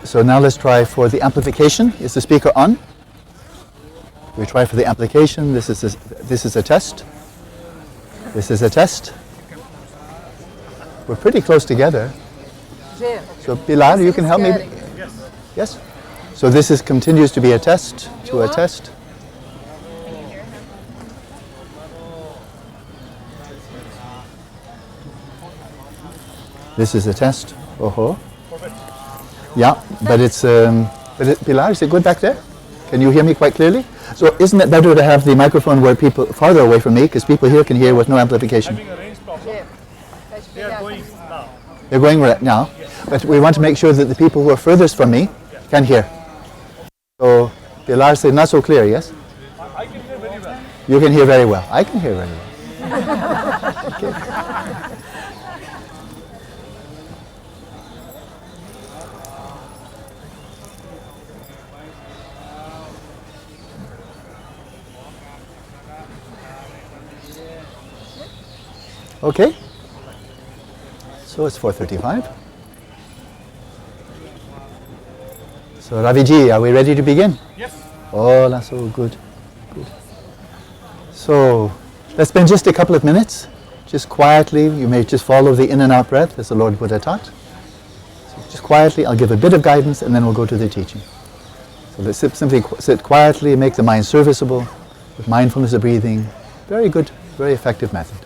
So now let's try for the amplification. Is the speaker on? We try for the amplification. This is a test. This is a test. We're pretty close together. So Pilar, you can help me. Yes. So this continues to be a test to a test. This is a test. Yeah, but it's. Pilar, is it good back there? Can you hear me quite clearly? So isn't it better to have the microphone where people farther away from me, because people here can hear with no amplification? They are going now. They're going right now, but we want to make sure that the people who are furthest from me can hear. So Pilar said not so clear, yes? I can hear very well. You can hear very well. I can hear very well. Okay. Okay, so it's 4:35. So Raviji, are we ready to begin? Yes. Oh, that's so good. Good. So let's spend just a couple of minutes, just quietly. You may just follow the in and out breath as the Lord Buddha taught. So just quietly, I'll give a bit of guidance and then we'll go to the teaching. So let's simply sit quietly, make the mind serviceable with mindfulness of breathing. Very good, very effective method.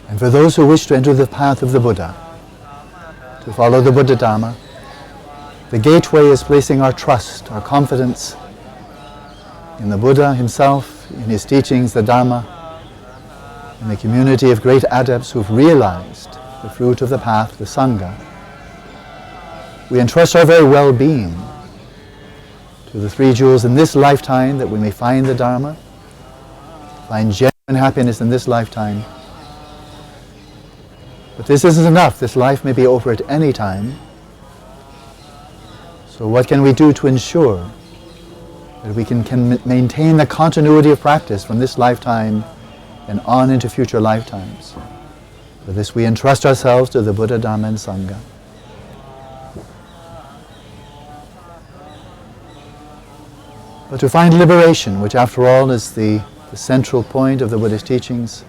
And for those who wish to enter the path of the Buddha, to follow the Buddha Dharma, the gateway is placing our trust, our confidence in the Buddha himself, in his teachings, the Dharma, in the community of great adepts who've realized the fruit of the path, the Sangha. We entrust our very well-being to the three jewels in this lifetime, that we may find the Dharma, find genuine happiness in this lifetime. But this isn't enough. This life may be over at any time. So what can we do to ensure that we can maintain the continuity of practice from this lifetime and on into future lifetimes? For this we entrust ourselves to the Buddha, Dharma and Sangha. But to find liberation, which after all is the central point of the Buddhist teachings,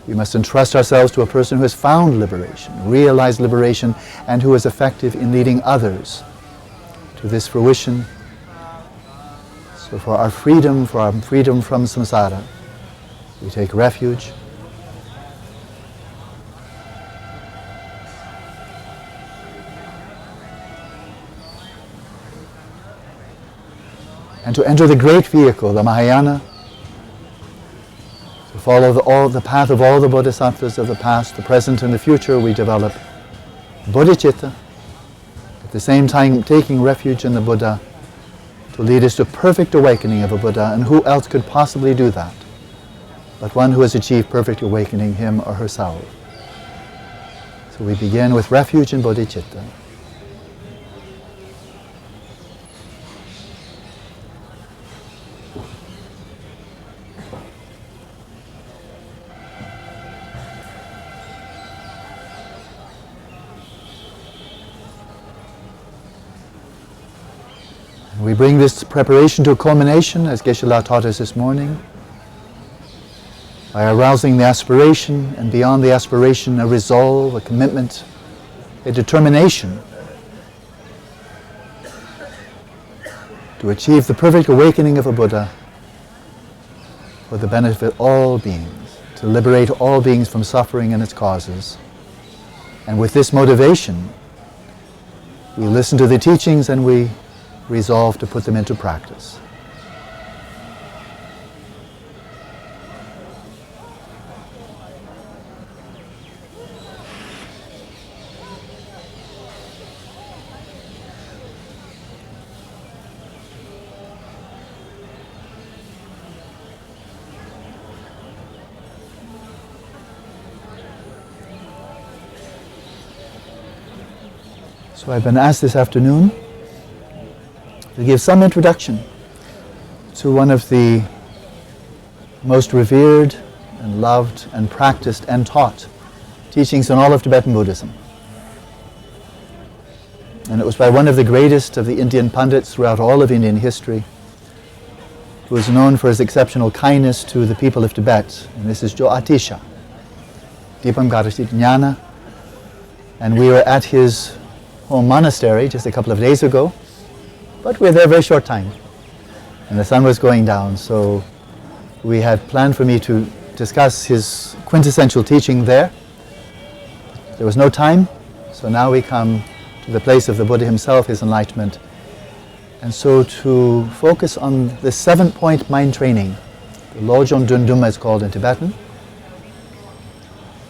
we must entrust ourselves to a person who has found liberation, realized liberation, and who is effective in leading others to this fruition. So for our freedom from samsara, we take refuge. And to enter the great vehicle, the Mahayana, to follow the path of all the bodhisattvas of the past, the present and the future, we develop bodhicitta, at the same time taking refuge in the Buddha to lead us to perfect awakening of a Buddha. And who else could possibly do that but one who has achieved perfect awakening, him or herself? So we begin with refuge in bodhicitta. We bring this preparation to a culmination, as Geshe-la taught us this morning, by arousing the aspiration, and beyond the aspiration, a resolve, a commitment, a determination to achieve the perfect awakening of a Buddha for the benefit of all beings, to liberate all beings from suffering and its causes. And with this motivation, we listen to the teachings and we resolve to put them into practice. So I've been asked this afternoon to give some introduction to one of the most revered and loved and practiced and taught teachings in all of Tibetan Buddhism. And it was by one of the greatest of the Indian pundits throughout all of Indian history, who is known for his exceptional kindness to the people of Tibet. And this is Jo Atisha, Dipam Garasit Jnana. And we were at his home monastery just a couple of days ago, but we were there a very short time. And the sun was going down, so we had planned for me to discuss his quintessential teaching there. There was no time, so now we come to the place of the Buddha himself, his enlightenment. And so to focus on the 7-point mind training, the Lojong Dunduma is called in Tibetan.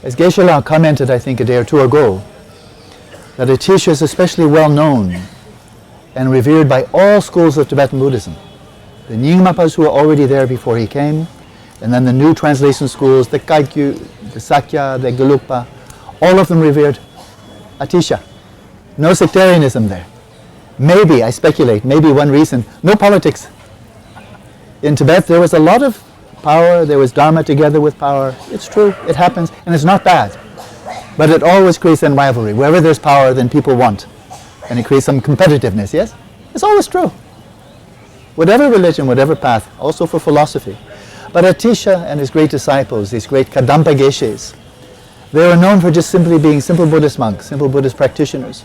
As Geshe-la commented, I think a day or two ago, that Atisha is especially well known and revered by all schools of Tibetan Buddhism. The Nyingmapas who were already there before he came, and then the new translation schools, the Kaikyu, the Sakya, the Gelugpa, all of them revered Atisha. No sectarianism there. Maybe, I speculate, maybe one reason, no politics. In Tibet there was a lot of power, there was Dharma together with power. It's true, it happens, and it's not bad. But it always creates then rivalry. Wherever there's power, then people want. And it creates some competitiveness, yes? It's always true. Whatever religion, whatever path, also for philosophy. But Atisha and his great disciples, these great Kadampa Geshes, they were known for just simply being simple Buddhist monks, simple Buddhist practitioners.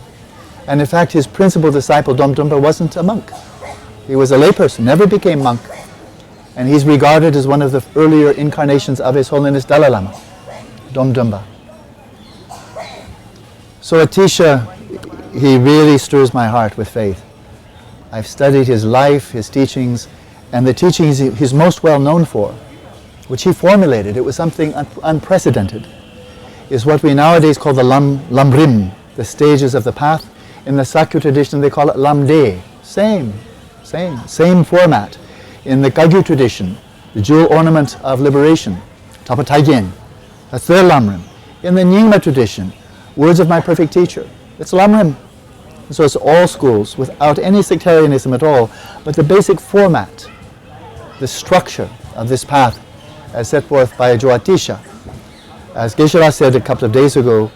And in fact, his principal disciple, Domdumpa, wasn't a monk. He was a layperson, never became monk. And he's regarded as one of the earlier incarnations of His Holiness Dalai Lama, Domdumpa. So Atisha, he really stirs my heart with faith. I've studied his life, his teachings, and the teachings he's most well known for, which he formulated, it was something unprecedented, is what we nowadays call the Lamrim, the stages of the path. In the Sakya tradition they call it Lamde, same format. In the Kagyu tradition, the jewel ornament of liberation, Tapatagyen, that's their Lamrim. In the Nyingma tradition, words of my perfect teacher, it's Lamrim. So it's all schools without any sectarianism at all, but the basic format, the structure of this path as set forth by Jo Atisha. As Geshe-la said a couple of days ago,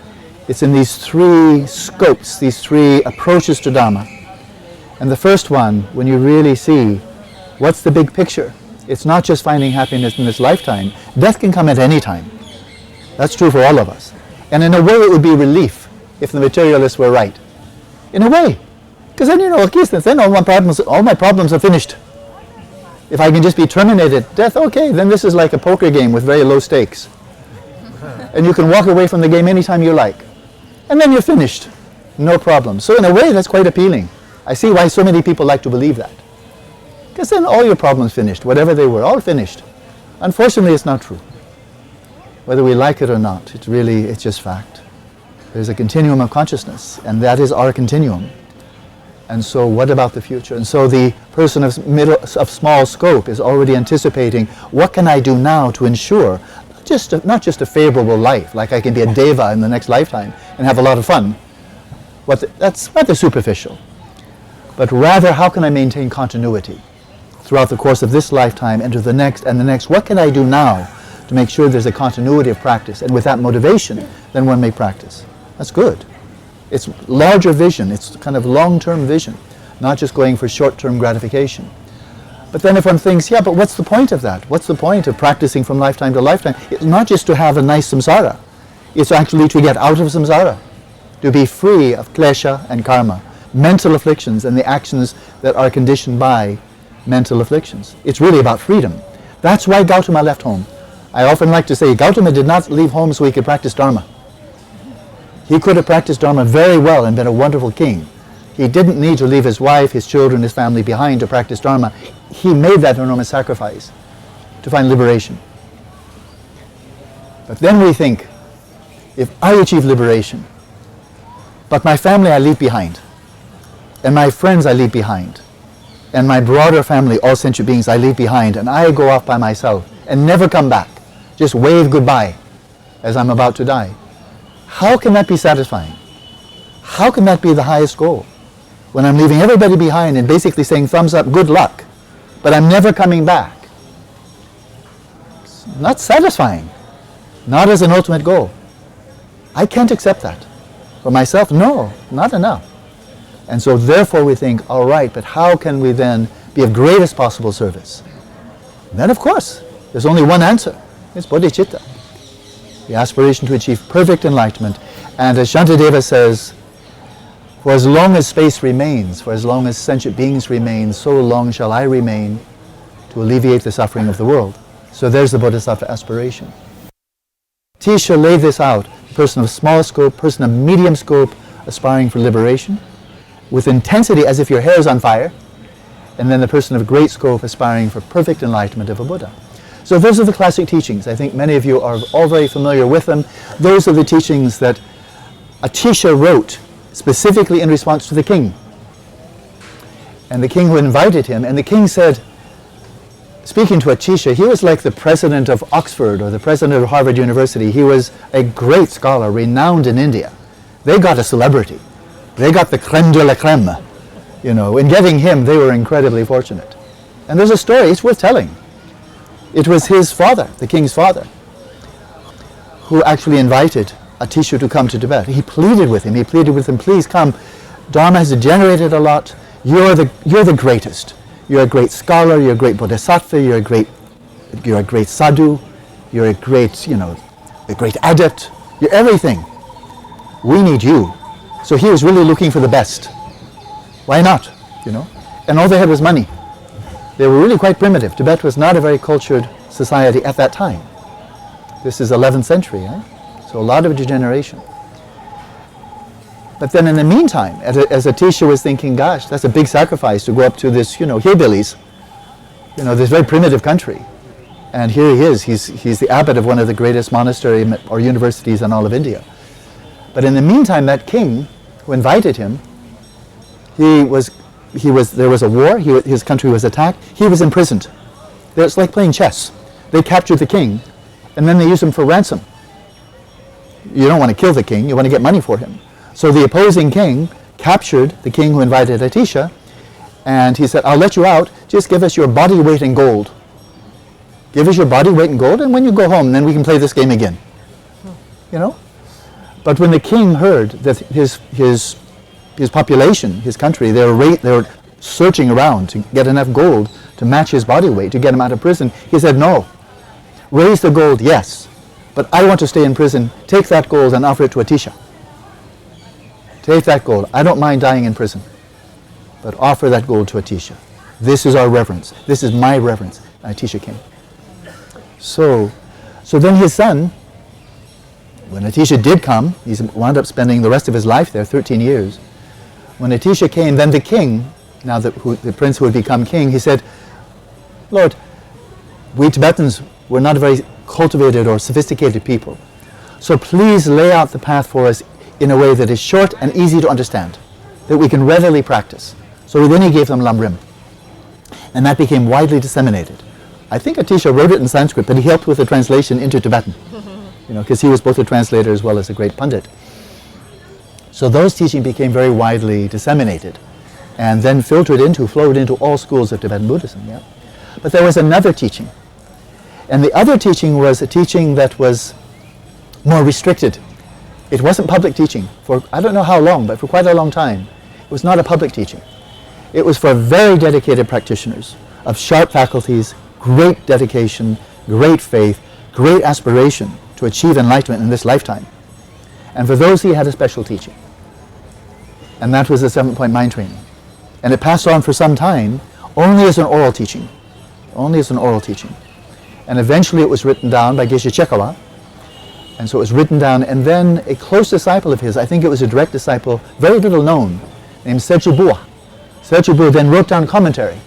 it's in these 3 scopes, these 3 approaches to Dharma. And the first one, when you really see what's the big picture, it's not just finding happiness in this lifetime. Death can come at any time. That's true for all of us. And in a way it would be relief if the materialists were right. In a way. Because then, then all my problems are finished. If I can just be terminated at death, okay, then this is like a poker game with very low stakes. And you can walk away from the game anytime you like. And then you're finished. No problem. So in a way that's quite appealing. I see why so many people like to believe that. Because then all your problems finished, whatever they were, all finished. Unfortunately, it's not true. Whether we like it or not, it's just fact. There's a continuum of consciousness, and that is our continuum. And so what about the future? And so the person of small scope is already anticipating, what can I do now to ensure not just a favorable life, like I can be a deva in the next lifetime. and have a lot of fun. That's rather superficial. But rather, how can I maintain continuity throughout the course of this lifetime, into the next and the next? What can I do now to make sure there's a continuity of practice? And with that motivation, then one may practice. That's good. It's larger vision. It's kind of long-term vision, not just going for short-term gratification. But then if one thinks, yeah, but what's the point of that? What's the point of practicing from lifetime to lifetime? It's not just to have a nice samsara. It's actually to get out of samsara, to be free of klesha and karma, mental afflictions and the actions that are conditioned by mental afflictions. It's really about freedom. That's why Gautama left home. I often like to say Gautama did not leave home so he could practice Dharma. He could have practiced Dharma very well and been a wonderful king. He didn't need to leave his wife, his children, his family behind to practice Dharma. He made that enormous sacrifice to find liberation. But then we think, if I achieve liberation, but my family I leave behind, and my friends I leave behind, and my broader family, all sentient beings, I leave behind, and I go off by myself and never come back, just wave goodbye as I'm about to die. How can that be satisfying? How can that be the highest goal? When I'm leaving everybody behind and basically saying thumbs up, good luck, but I'm never coming back. It's not satisfying, not as an ultimate goal. I can't accept that. For myself, no, not enough. And so therefore we think, all right, but how can we then be of greatest possible service? And then of course, there's only one answer. It's bodhicitta, the aspiration to achieve perfect enlightenment. And as Shantideva says, for as long as space remains, for as long as sentient beings remain, so long shall I remain to alleviate the suffering of the world. So there's the bodhisattva aspiration. Atisha laid this out, a person of small scope, person of medium scope, aspiring for liberation, with intensity as if your hair is on fire, and then the person of great scope aspiring for perfect enlightenment of a Buddha. So those are the classic teachings. I think many of you are all very familiar with them. Those are the teachings that Atisha wrote specifically in response to the king. And the king who invited him, and the king said, speaking to Atisha, he was like the president of Oxford or the president of Harvard University. He was a great scholar, renowned in India. They got a celebrity. They got the crème de la crème. You know, in getting him, they were incredibly fortunate. And there's a story, it's worth telling. It was his father, the king's father, who actually invited Atisha to come to Tibet. He pleaded with him, please come. Dharma has degenerated a lot. You're the greatest. You're a great scholar, you're a great bodhisattva, you're a great sadhu, you're a great, a great adept. You're everything. We need you. So he was really looking for the best. Why not? And all they had was money. They were really quite primitive. Tibet was not a very cultured society at that time. This is 11th century, So a lot of degeneration. But then in the meantime, as Atisha was thinking, gosh, that's a big sacrifice to go up to this, hillbillies, this very primitive country. And here he is, he's the abbot of one of the greatest monasteries or universities in all of India. But in the meantime, that king who invited him, there was a war, his country was attacked, he was imprisoned. It's like playing chess. They captured the king, and then they used him for ransom. You don't want to kill the king, you want to get money for him. So the opposing king captured the king who invited Atisha, and he said, I'll let you out, just give us your body weight in gold. Give us your body weight in gold, and when you go home, then we can play this game again. But when the king heard that his population, his country, they were searching around to get enough gold to match his body weight, to get him out of prison, he said, no, raise the gold, yes, but I want to stay in prison. Take that gold and offer it to Atisha. Take that gold. I don't mind dying in prison, but offer that gold to Atisha. This is our reverence. This is my reverence. And Atisha came. So then his son, when Atisha did come, he wound up spending the rest of his life there, 13 years. When Atisha came, then the king, now the prince who had become king, he said, Lord, we Tibetans, we're not a very cultivated or sophisticated people. So please lay out the path for us in a way that is short and easy to understand, that we can readily practice. So then he gave them Lamrim. And that became widely disseminated. I think Atisha wrote it in Sanskrit, but he helped with the translation into Tibetan, because he was both a translator as well as a great pundit. So those teachings became very widely disseminated and then flowed into all schools of Tibetan Buddhism. Yeah? But there was another teaching. And the other teaching was a teaching that was more restricted. It wasn't public teaching for I don't know how long, but for quite a long time. It was not a public teaching. It was for very dedicated practitioners of sharp faculties, great dedication, great faith, great aspiration to achieve enlightenment in this lifetime. And for those he had a special teaching. And that was the 7-point mind training. And it passed on for some time only as an oral teaching. Only as an oral teaching. And eventually it was written down by Geshe Chekawa. And so it was written down, and then a close disciple of his, I think it was a direct disciple, very little known, named Serchu Bua. Serchu Bua then wrote down commentary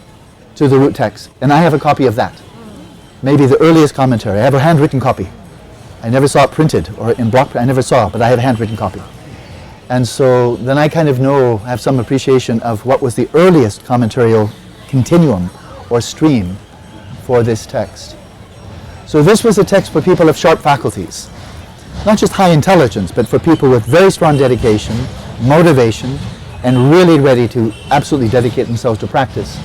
to the root text, and I have a copy of that. Maybe the earliest commentary. I have a handwritten copy. I never saw it printed or in block print. I never saw it, but I have a handwritten copy. And so then I kind of have some appreciation of what was the earliest commentarial continuum or stream for this text. So this was a text for people of sharp faculties. Not just high intelligence, but for people with very strong dedication, motivation, and really ready to absolutely dedicate themselves to practice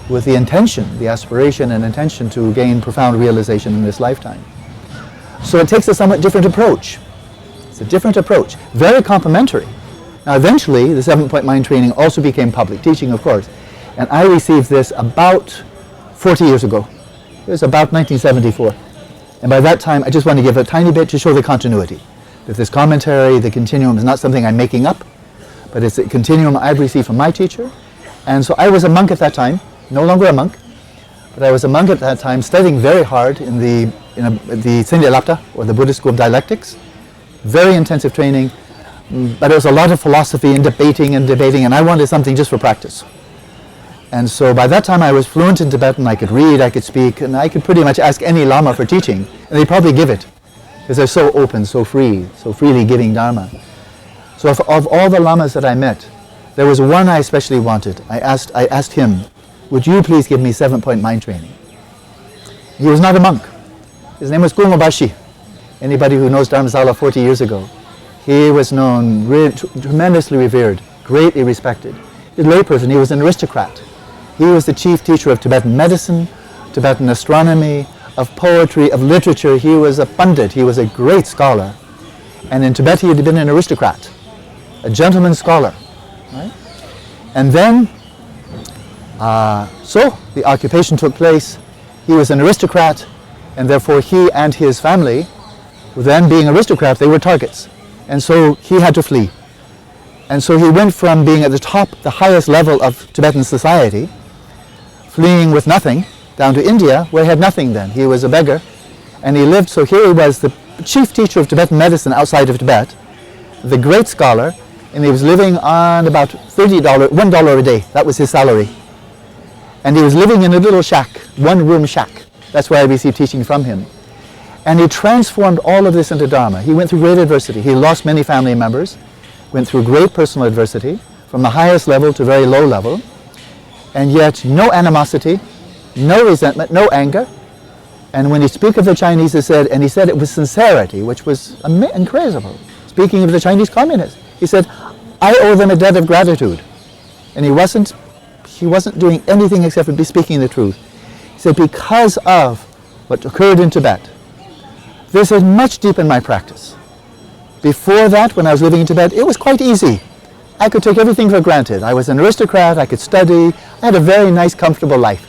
with the intention, the aspiration and intention to gain profound realization in this lifetime. So it takes a somewhat different approach. It's a different approach, very complementary. Now eventually, the 7-point mind training also became public teaching, of course, and I received this about 40 years ago. It was about 1974. And by that time, I just want to give a tiny bit to show the continuity. That this commentary, the continuum, is not something I'm making up, but it's a continuum I've received from my teacher. And so I was a monk at that time, no longer a monk, but I was a monk at that time, studying very hard in the Sendya Lapta, or the Buddhist School of Dialectics. Very intensive training, but it was a lot of philosophy and debating, and I wanted something just for practice. And so by that time I was fluent in Tibetan, I could read, I could speak, and I could pretty much ask any Lama for teaching, and they'd probably give it, because they're so open, so free, so freely giving Dharma. So of all the Lamas that I met, there was one I especially wanted. I asked him, would you please give me 7-point mind training? He was not a monk. His name was Kulmo Bashi. Anybody who knows Dharmasala 40 years ago. He was known, tremendously revered, greatly respected. He was a layperson, he was an aristocrat. He was the chief teacher of Tibetan medicine, Tibetan astronomy, of poetry, of literature. He was a pandit, he was a great scholar. And in Tibet he had been an aristocrat, a gentleman scholar. Right? And then, so the occupation took place. He was an aristocrat, and therefore he and his family, then being aristocrats, they were targets. And so he had to flee. And so he went from being at the top, the highest level of Tibetan society, fleeing with nothing, down to India, where he had nothing then. He was a beggar, and he lived, so here he was, the chief teacher of Tibetan medicine outside of Tibet, the great scholar, and he was living on about $1 a day. That was his salary. And he was living in a little shack, one-room shack. That's where I received teaching from him. And he transformed all of this into Dharma. He went through great adversity. He lost many family members, went through great personal adversity, from the highest level to very low level, and yet no animosity, no resentment, no anger. And when he spoke of the Chinese, he said it was sincerity, which was incredible. Speaking of the Chinese communists, he said, I owe them a debt of gratitude. And he wasn't doing anything except for speaking the truth. He said, because of what occurred in Tibet, this is much deep in my practice. Before that, when I was living in Tibet, it was quite easy. I could take everything for granted. I was an aristocrat, I could study, I had a very nice, comfortable life.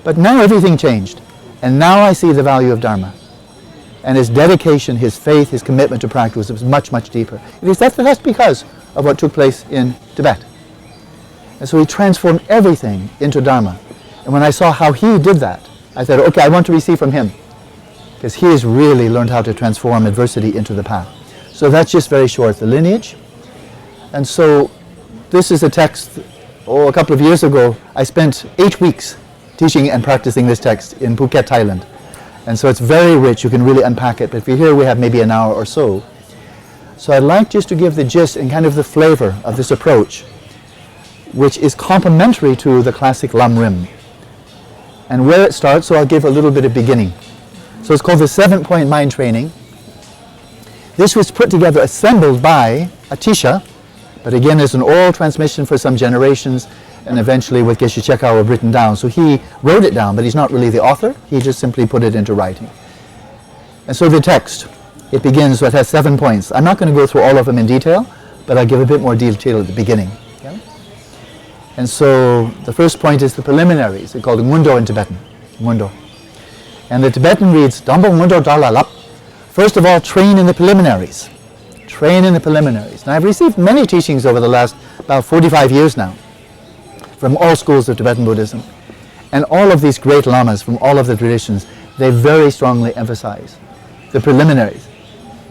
But now everything changed, and now I see the value of Dharma. And his dedication, his faith, his commitment to practice was much, much deeper. That's because of what took place in Tibet. And so he transformed everything into Dharma. And when I saw how he did that, I said, okay, I want to receive from him, because he has really learned how to transform adversity into the path. So that's just very short, the lineage. And so this is a text, a couple of years ago, I spent 8 weeks teaching and practicing this text in Phuket, Thailand. And so it's very rich, you can really unpack it, but if you're here we have maybe an hour or so. So I'd like just to give the gist and kind of the flavor of this approach, which is complementary to the classic Lam Rim. And where it starts, so I'll give a little bit of beginning. So it's called the 7-point mind training. This was put together, assembled by Atisha, But again, it's an oral transmission for some generations, and eventually with Geshe Chekawa written down. So he wrote it down, but he's not really the author. He just simply put it into writing. And so the text, it begins, so it has 7 points. I'm not going to go through all of them in detail, but I'll give a bit more detail at the beginning. Okay? And so the first point is the preliminaries. They're called Mundo in Tibetan. Mundo. And the Tibetan reads, Dambo Mundo Dalalap. First of all, train in the preliminaries. Train in the preliminaries. Now I've received many teachings over the last about 45 years now from all schools of Tibetan Buddhism. And all of these great lamas from all of the traditions, they very strongly emphasize the preliminaries.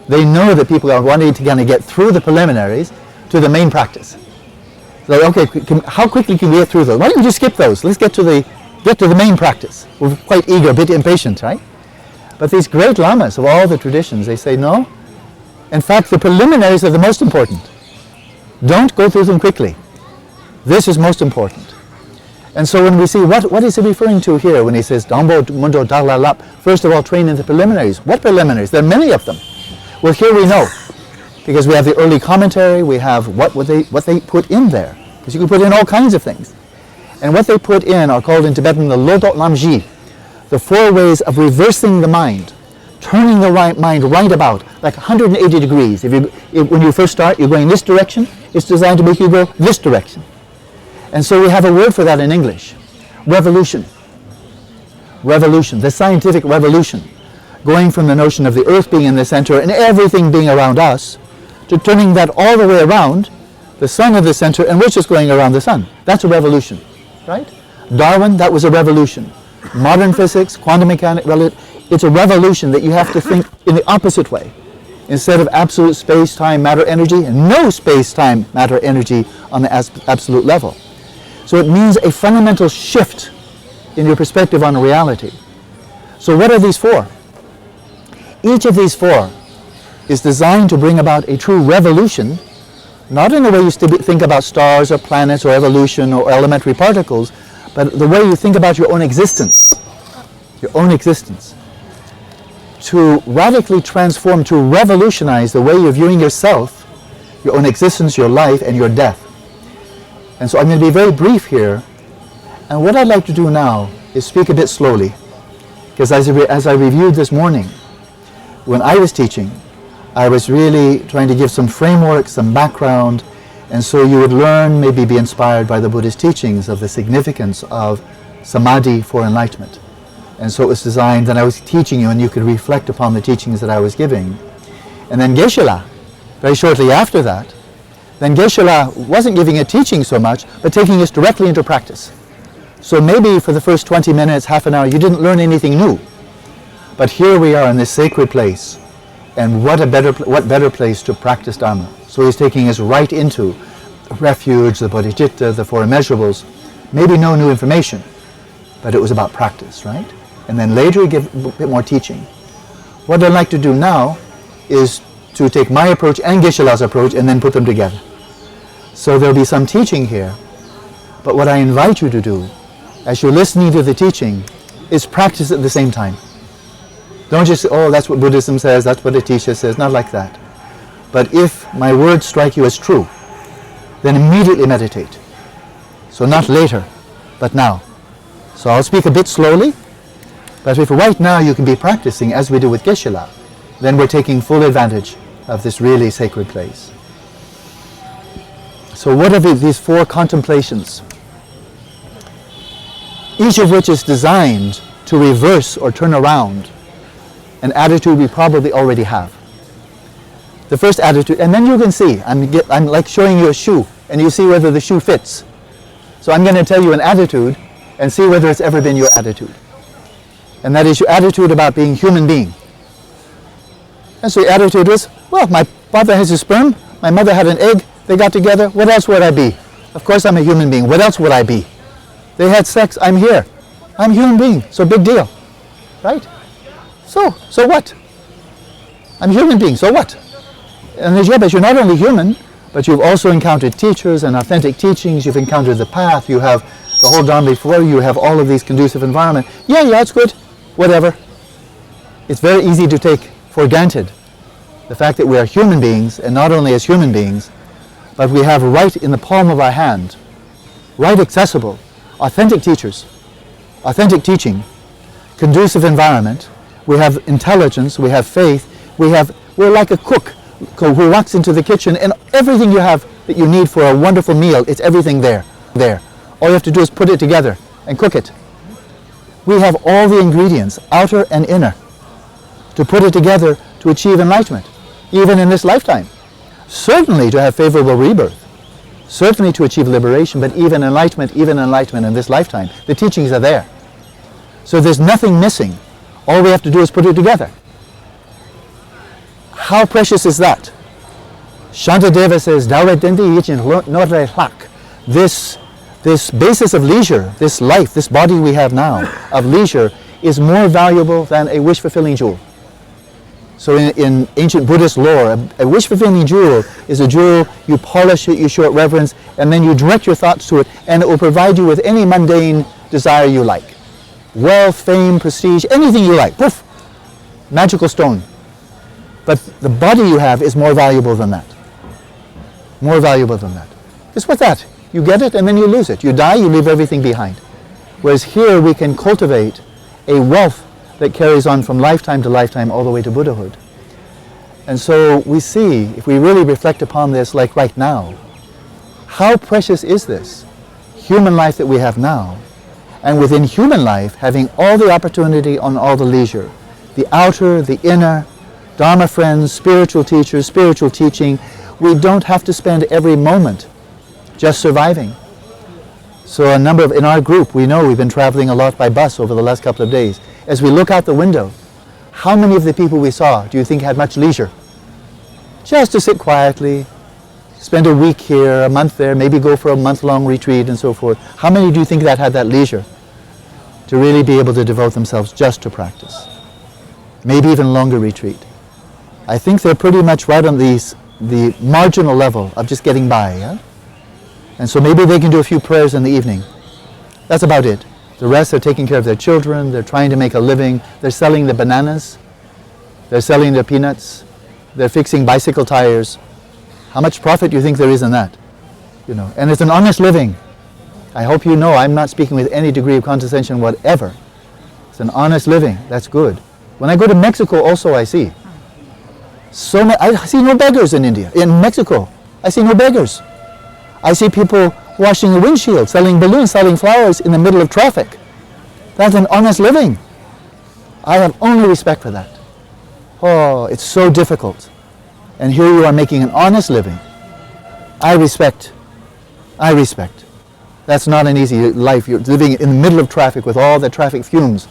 They know that people are wanting to kind of get through the preliminaries to the main practice. So, okay, how quickly can we get through those? Why don't we just skip those? Let's get to the main practice. We're quite eager, a bit impatient, right? But these great lamas of all the traditions, they say no. In fact, the preliminaries are the most important. Don't go through them quickly. This is most important. And so when we see, what is he referring to here when he says, Dambo Mundo Dalalap, first of all, train in the preliminaries. What preliminaries? There are many of them. Well, here we know, because we have the early commentary, we have what they put in there. Because you can put in all kinds of things. And what they put in are called in Tibetan the Lodot Lamji, the 4 ways of reversing the mind, turning the mind right about, like 180 degrees. When you first start, you're going this direction, it's designed to make you go this direction. And so we have a word for that in English, revolution. Revolution, the scientific revolution, going from the notion of the earth being in the center and everything being around us, to turning that all the way around, the sun in the center and we're just going around the sun. That's a revolution, right? Darwin, that was a revolution. Modern physics, quantum mechanics, it's a revolution that you have to think in the opposite way. Instead of absolute space-time, matter, energy, no space-time, matter, energy on the absolute level. So it means a fundamental shift in your perspective on reality. So what are these 4? Each of these 4 is designed to bring about a true revolution, not in the way you think about stars or planets or evolution or elementary particles, but the way you think about your own existence. Your own existence. To radically transform, to revolutionize the way you're viewing yourself, your own existence, your life, and your death. And so I'm going to be very brief here. And what I'd like to do now is speak a bit slowly. Because as I reviewed this morning, when I was teaching, I was really trying to give some framework, some background, and so you would learn, maybe be inspired by the Buddhist teachings of the significance of samadhi for enlightenment. And so it was designed that I was teaching you and you could reflect upon the teachings that I was giving. And then Geshe-la, very shortly after that, then Geshe-la wasn't giving a teaching so much, but taking us directly into practice. So maybe for the first 20 minutes, half an hour, you didn't learn anything new. But here we are in this sacred place, and what better place to practice Dharma. So he's taking us right into the refuge, the bodhicitta, the 4 immeasurables. Maybe no new information, but it was about practice, right? And then later he gave a bit more teaching. What I'd like to do now is to take my approach and Geshe-la's approach and then put them together. So there'll be some teaching here, but what I invite you to do, as you're listening to the teaching, is practice at the same time. Don't just say, oh, that's what Buddhism says, that's what Atisha says, not like that. But if my words strike you as true, then immediately meditate. So not later, but now. So I'll speak a bit slowly, but if right now you can be practicing as we do with Geshe-la, then we're taking full advantage of this really sacred place. So what are these 4 contemplations? Each of which is designed to reverse or turn around an attitude we probably already have. The first attitude, and then you can see, I'm like showing you a shoe, and you see whether the shoe fits. So I'm going to tell you an attitude, and see whether it's ever been your attitude. And that is your attitude about being human being. And so your attitude is, well, my father has a sperm, my mother had an egg, they got together, what else would I be? Of course I'm a human being, what else would I be? They had sex, I'm here. I'm a human being, so big deal, right? So what? I'm a human being, so what? And the job is you're not only human, but you've also encountered teachers and authentic teachings, you've encountered the path, you have the whole Dharma before you, have all of these conducive environment. Yeah, it's good, whatever. It's very easy to take for granted the fact that we are human beings, and not only as human beings, but we have right in the palm of our hand, right accessible, authentic teachers, authentic teaching, conducive environment. We have intelligence, we have faith, we're like a cook who walks into the kitchen and everything you have that you need for a wonderful meal, it's everything there. All you have to do is put it together and cook it. We have all the ingredients, outer and inner, to put it together to achieve enlightenment, even in this lifetime. Certainly to have favorable rebirth, certainly to achieve liberation, but even enlightenment in this lifetime. The teachings are there. So there's nothing missing. All we have to do is put it together. How precious is that? Shantadeva says, this basis of leisure, this life, this body we have now of leisure is more valuable than a wish-fulfilling jewel. So in ancient Buddhist lore, a wish-fulfilling jewel is a jewel, you polish it, you show it reverence, and then you direct your thoughts to it, and it will provide you with any mundane desire you like. Wealth, fame, prestige, anything you like. Poof! Magical stone. But the body you have is more valuable than that. More valuable than that. It's with that. You get it and then you lose it. You die, you leave everything behind. Whereas here we can cultivate a wealth that carries on from lifetime to lifetime all the way to Buddhahood. And so we see, if we really reflect upon this like right now, how precious is this human life that we have now? And within human life, having all the opportunity on all the leisure, the outer, the inner, Dharma friends, spiritual teachers, spiritual teaching, we don't have to spend every moment just surviving. So in our group, we know we've been traveling a lot by bus over the last couple of days. As we look out the window, how many of the people we saw do you think had much leisure? Just to sit quietly, spend a week here, a month there, maybe go for a month-long retreat and so forth. How many do you think that had that leisure to really be able to devote themselves just to practice? Maybe even longer retreat. I think they're pretty much right on the marginal level of just getting by, yeah? And so maybe they can do a few prayers in the evening. That's about it. The rest are taking care of their children, they're trying to make a living, they're selling the bananas, they're selling their peanuts, they're fixing bicycle tires. How much profit do you think there is in that? You know, and it's an honest living. I hope you know I'm not speaking with any degree of condescension whatever. It's an honest living, that's good. When I go to Mexico also I see. I see no beggars in India. In Mexico, I see no beggars. I see people washing the windshield, selling balloons, selling flowers in the middle of traffic. That's an honest living. I have only respect for that. Oh, it's so difficult. And here you are making an honest living. I respect. That's not an easy life. You're living in the middle of traffic with all the traffic fumes,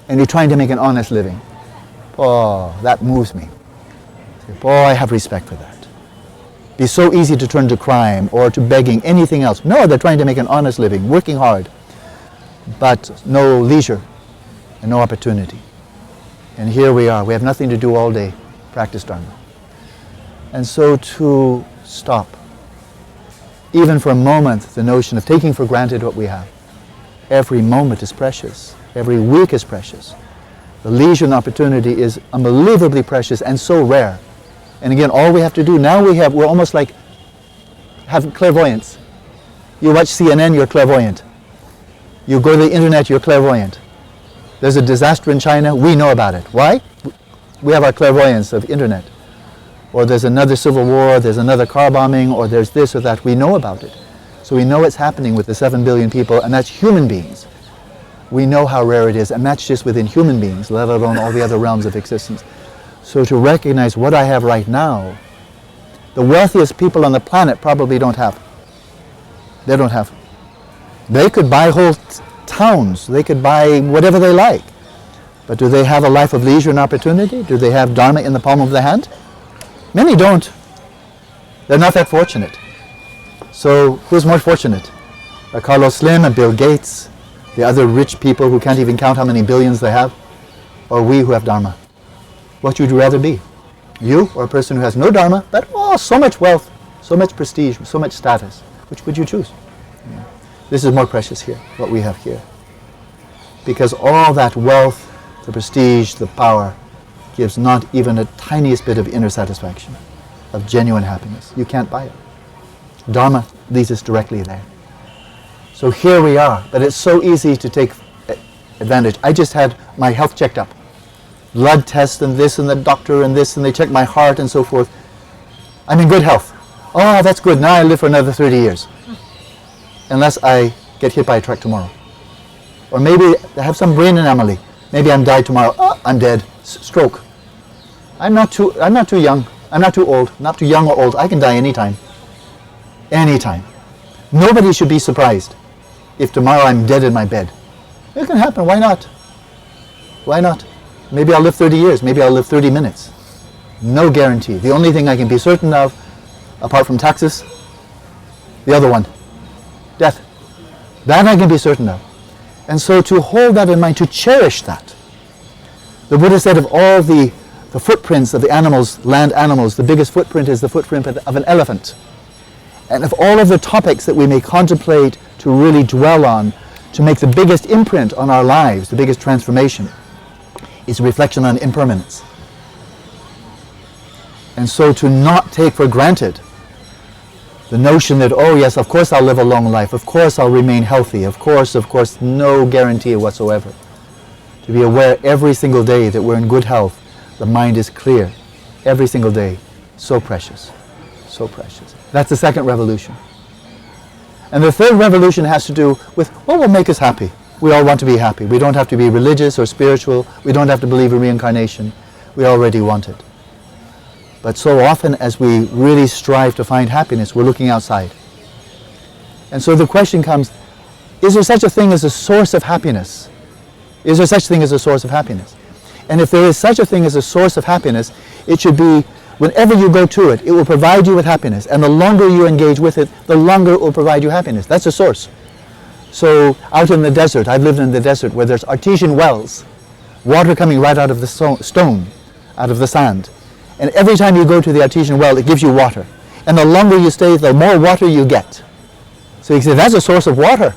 and you're trying to make an honest living. Oh, that moves me. Boy, I have respect for that. Be so easy to turn to crime or to begging, anything else. No, they're trying to make an honest living, working hard, but no leisure and no opportunity. And here we are. We have nothing to do all day, practice Dharma. And so to stop, even for a moment, the notion of taking for granted what we have. Every moment is precious. Every week is precious. The leisure and opportunity is unbelievably precious and so rare. And again, all we have to do, now we're almost like have clairvoyance. You watch CNN, you're clairvoyant. You go to the internet, you're clairvoyant. There's a disaster in China, we know about it. Why? We have our clairvoyance of internet. Or there's another civil war, there's another car bombing, or there's this or that. We know about it. So we know what's happening with the 7 billion people, and that's human beings. We know how rare it is, and that's just within human beings, let alone all the other realms of existence. So to recognize what I have right now, the wealthiest people on the planet probably don't have. They don't have. They could buy whole towns, they could buy whatever they like. But do they have a life of leisure and opportunity? Do they have Dharma in the palm of their hand? Many don't. They're not that fortunate. So who's more fortunate? Carlos Slim and Bill Gates, the other rich people who can't even count how many billions they have, or we who have Dharma? What would you rather be? You or a person who has no Dharma, but so much wealth, so much prestige, so much status? Which would you choose? Yeah. This is more precious here, what we have here. Because all that wealth, the prestige, the power, gives not even a tiniest bit of inner satisfaction, of genuine happiness. You can't buy it. Dharma leads us directly there. So here we are, but it's so easy to take advantage. I just had my health checked up. Blood test and this and the doctor and this, and they checked my heart and so forth. I'm in good health. Oh, that's good. Now I live for another 30 years. Unless I get hit by a truck tomorrow. Or maybe I have some brain anomaly. Maybe I'm died tomorrow. Oh, I'm dead. Stroke. I'm not too young. I'm not too old. Not too young or old. I can die anytime. Anytime. Nobody should be surprised if tomorrow I'm dead in my bed. It can happen. Why not? Why not? Maybe I'll live 30 years. Maybe I'll live 30 minutes. No guarantee. The only thing I can be certain of, apart from taxes, the other one, death. That I can be certain of. And so to hold that in mind, to cherish that. The Buddha said of all the footprints of the animals, land animals, the biggest footprint is the footprint of an elephant. And of all of the topics that we may contemplate to really dwell on, to make the biggest imprint on our lives, the biggest transformation, is reflection on impermanence. And so to not take for granted the notion that, oh yes, of course I'll live a long life, of course I'll remain healthy, of course, no guarantee whatsoever. To be aware every single day that we're in good health, the mind is clear, every single day. So precious, so precious. That's the second revolution. And the third revolution has to do with what will make us happy. We all want to be happy. We don't have to be religious or spiritual. We don't have to believe in reincarnation. We already want it. But so often as we really strive to find happiness, we're looking outside. And so the question comes, is there such a thing as a source of happiness? Is there such a thing as a source of happiness? And if there is such a thing as a source of happiness, it should be whenever you go to it, it will provide you with happiness. And the longer you engage with it, the longer it will provide you happiness. That's a source. So out in the desert, I've lived in the desert where there's artesian wells, water coming right out of the stone, out of the sand. And every time you go to the artesian well, it gives you water. And the longer you stay, the more water you get. So you can say, that's a source of water.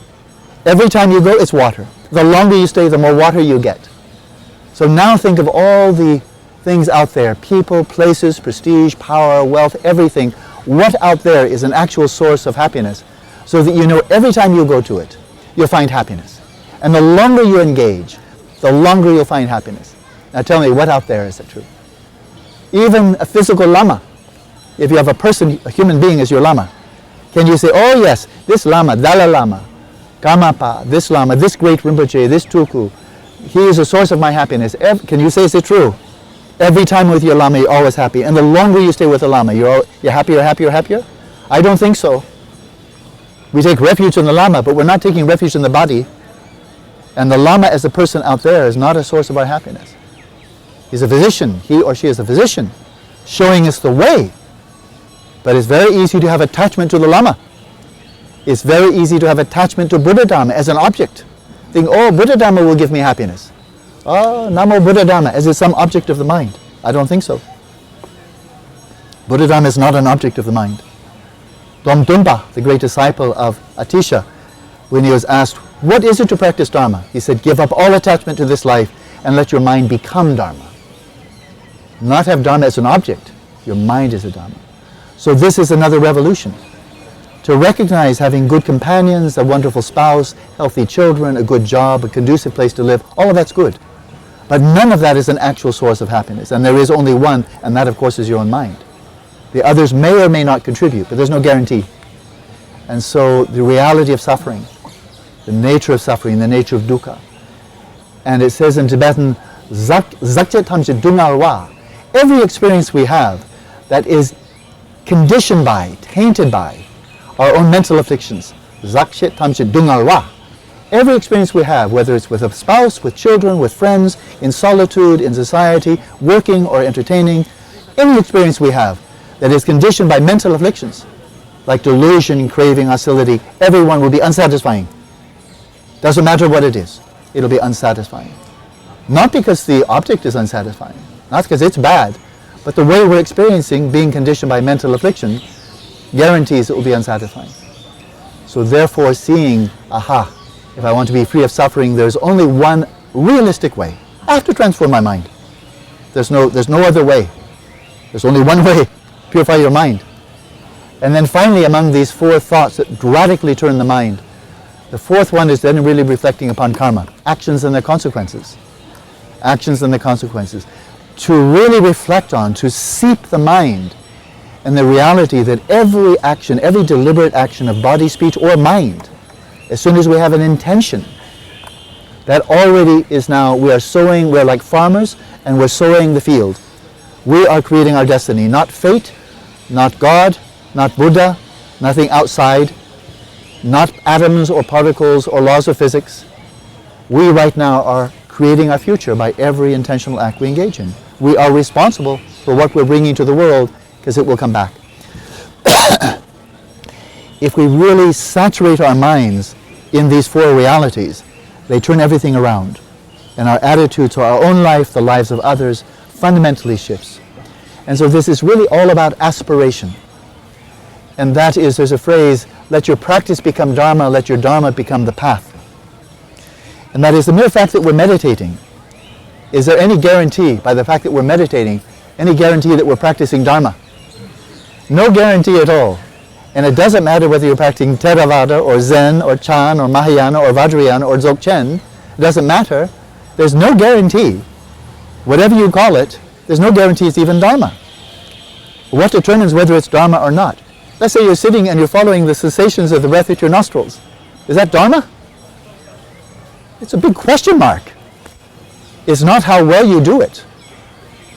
Every time you go, it's water. The longer you stay, the more water you get. So now think of all the things out there, people, places, prestige, power, wealth, everything. What out there is an actual source of happiness, so that you know every time you go to it, you'll find happiness. And the longer you engage, the longer you'll find happiness. Now tell me, what out there is it true? Even a physical lama, if you have a person, a human being as your lama, can you say, oh yes, this lama, Dalai Lama, Karmapa, this lama, this great Rinpoche, this Tulku, he is a source of my happiness. Can you say, is it true? Every time with your lama, you're always happy. And the longer you stay with the lama, you're happier, happier, happier? I don't think so. We take refuge in the lama, but we're not taking refuge in the body. And the lama as a person out there is not a source of our happiness. He's a physician. He or she is a physician, showing us the way. But it's very easy to have attachment to the lama. It's very easy to have attachment to Buddha Dharma as an object. Think, oh, Buddha Dharma will give me happiness. Oh, Namo Buddha Dharma, as is some object of the mind. I don't think so. Buddha Dharma is not an object of the mind. Domdumpa, the great disciple of Atisha, when he was asked, what is it to practice Dharma? He said, give up all attachment to this life and let your mind become Dharma. Not have Dharma as an object. Your mind is a Dharma. So this is another revolution. To recognize having good companions, a wonderful spouse, healthy children, a good job, a conducive place to live, all of that's good. But none of that is an actual source of happiness. And there is only one, and that of course is your own mind. The others may or may not contribute, but there's no guarantee. And so the reality of suffering, the nature of suffering, the nature of dukkha. And it says in Tibetan, Zakche tamche dungalwa. Every experience we have that is conditioned by, tainted by our own mental afflictions. Zakche tamche dungalwa. Every experience we have, whether it's with a spouse, with children, with friends, in solitude, in society, working or entertaining, any experience we have that is conditioned by mental afflictions, like delusion, craving, hostility, everyone will be unsatisfying. Doesn't matter what it is, it'll be unsatisfying. Not because the object is unsatisfying, not because it's bad, but the way we're experiencing being conditioned by mental affliction guarantees it will be unsatisfying. So therefore seeing, aha, if I want to be free of suffering, there's only one realistic way. I have to transform my mind. There's no other way. There's only one way. Purify your mind. And then finally, among these four thoughts that radically turn the mind, the fourth one is then really reflecting upon karma, actions and their consequences. Actions and their consequences. To really reflect on, to seep the mind in the reality that every action, every deliberate action of body, speech, or mind, as soon as we have an intention, that already is now, we are sowing, we're like farmers, and we're sowing the field. We are creating our destiny, not fate, not God, not Buddha, nothing outside, not atoms or particles or laws of physics. We right now are creating our future by every intentional act we engage in. We are responsible for what we're bringing to the world because it will come back. If we really saturate our minds in these four realities, they turn everything around. And our attitude to our own life, the lives of others, fundamentally shifts. And so this is really all about aspiration. And that is, there's a phrase, let your practice become dharma, let your dharma become the path. And that is the mere fact that we're meditating. Is there any guarantee, by the fact that we're meditating, any guarantee that we're practicing dharma? No guarantee at all. And it doesn't matter whether you're practicing Theravada or Zen or Chan or Mahayana or Vajrayana or Dzogchen. It doesn't matter. There's no guarantee. Whatever you call it, there's no guarantee it's even dharma. What determines whether it's dharma or not? Let's say you're sitting and you're following the sensations of the breath at your nostrils. Is that dharma? It's a big question mark. It's not how well you do it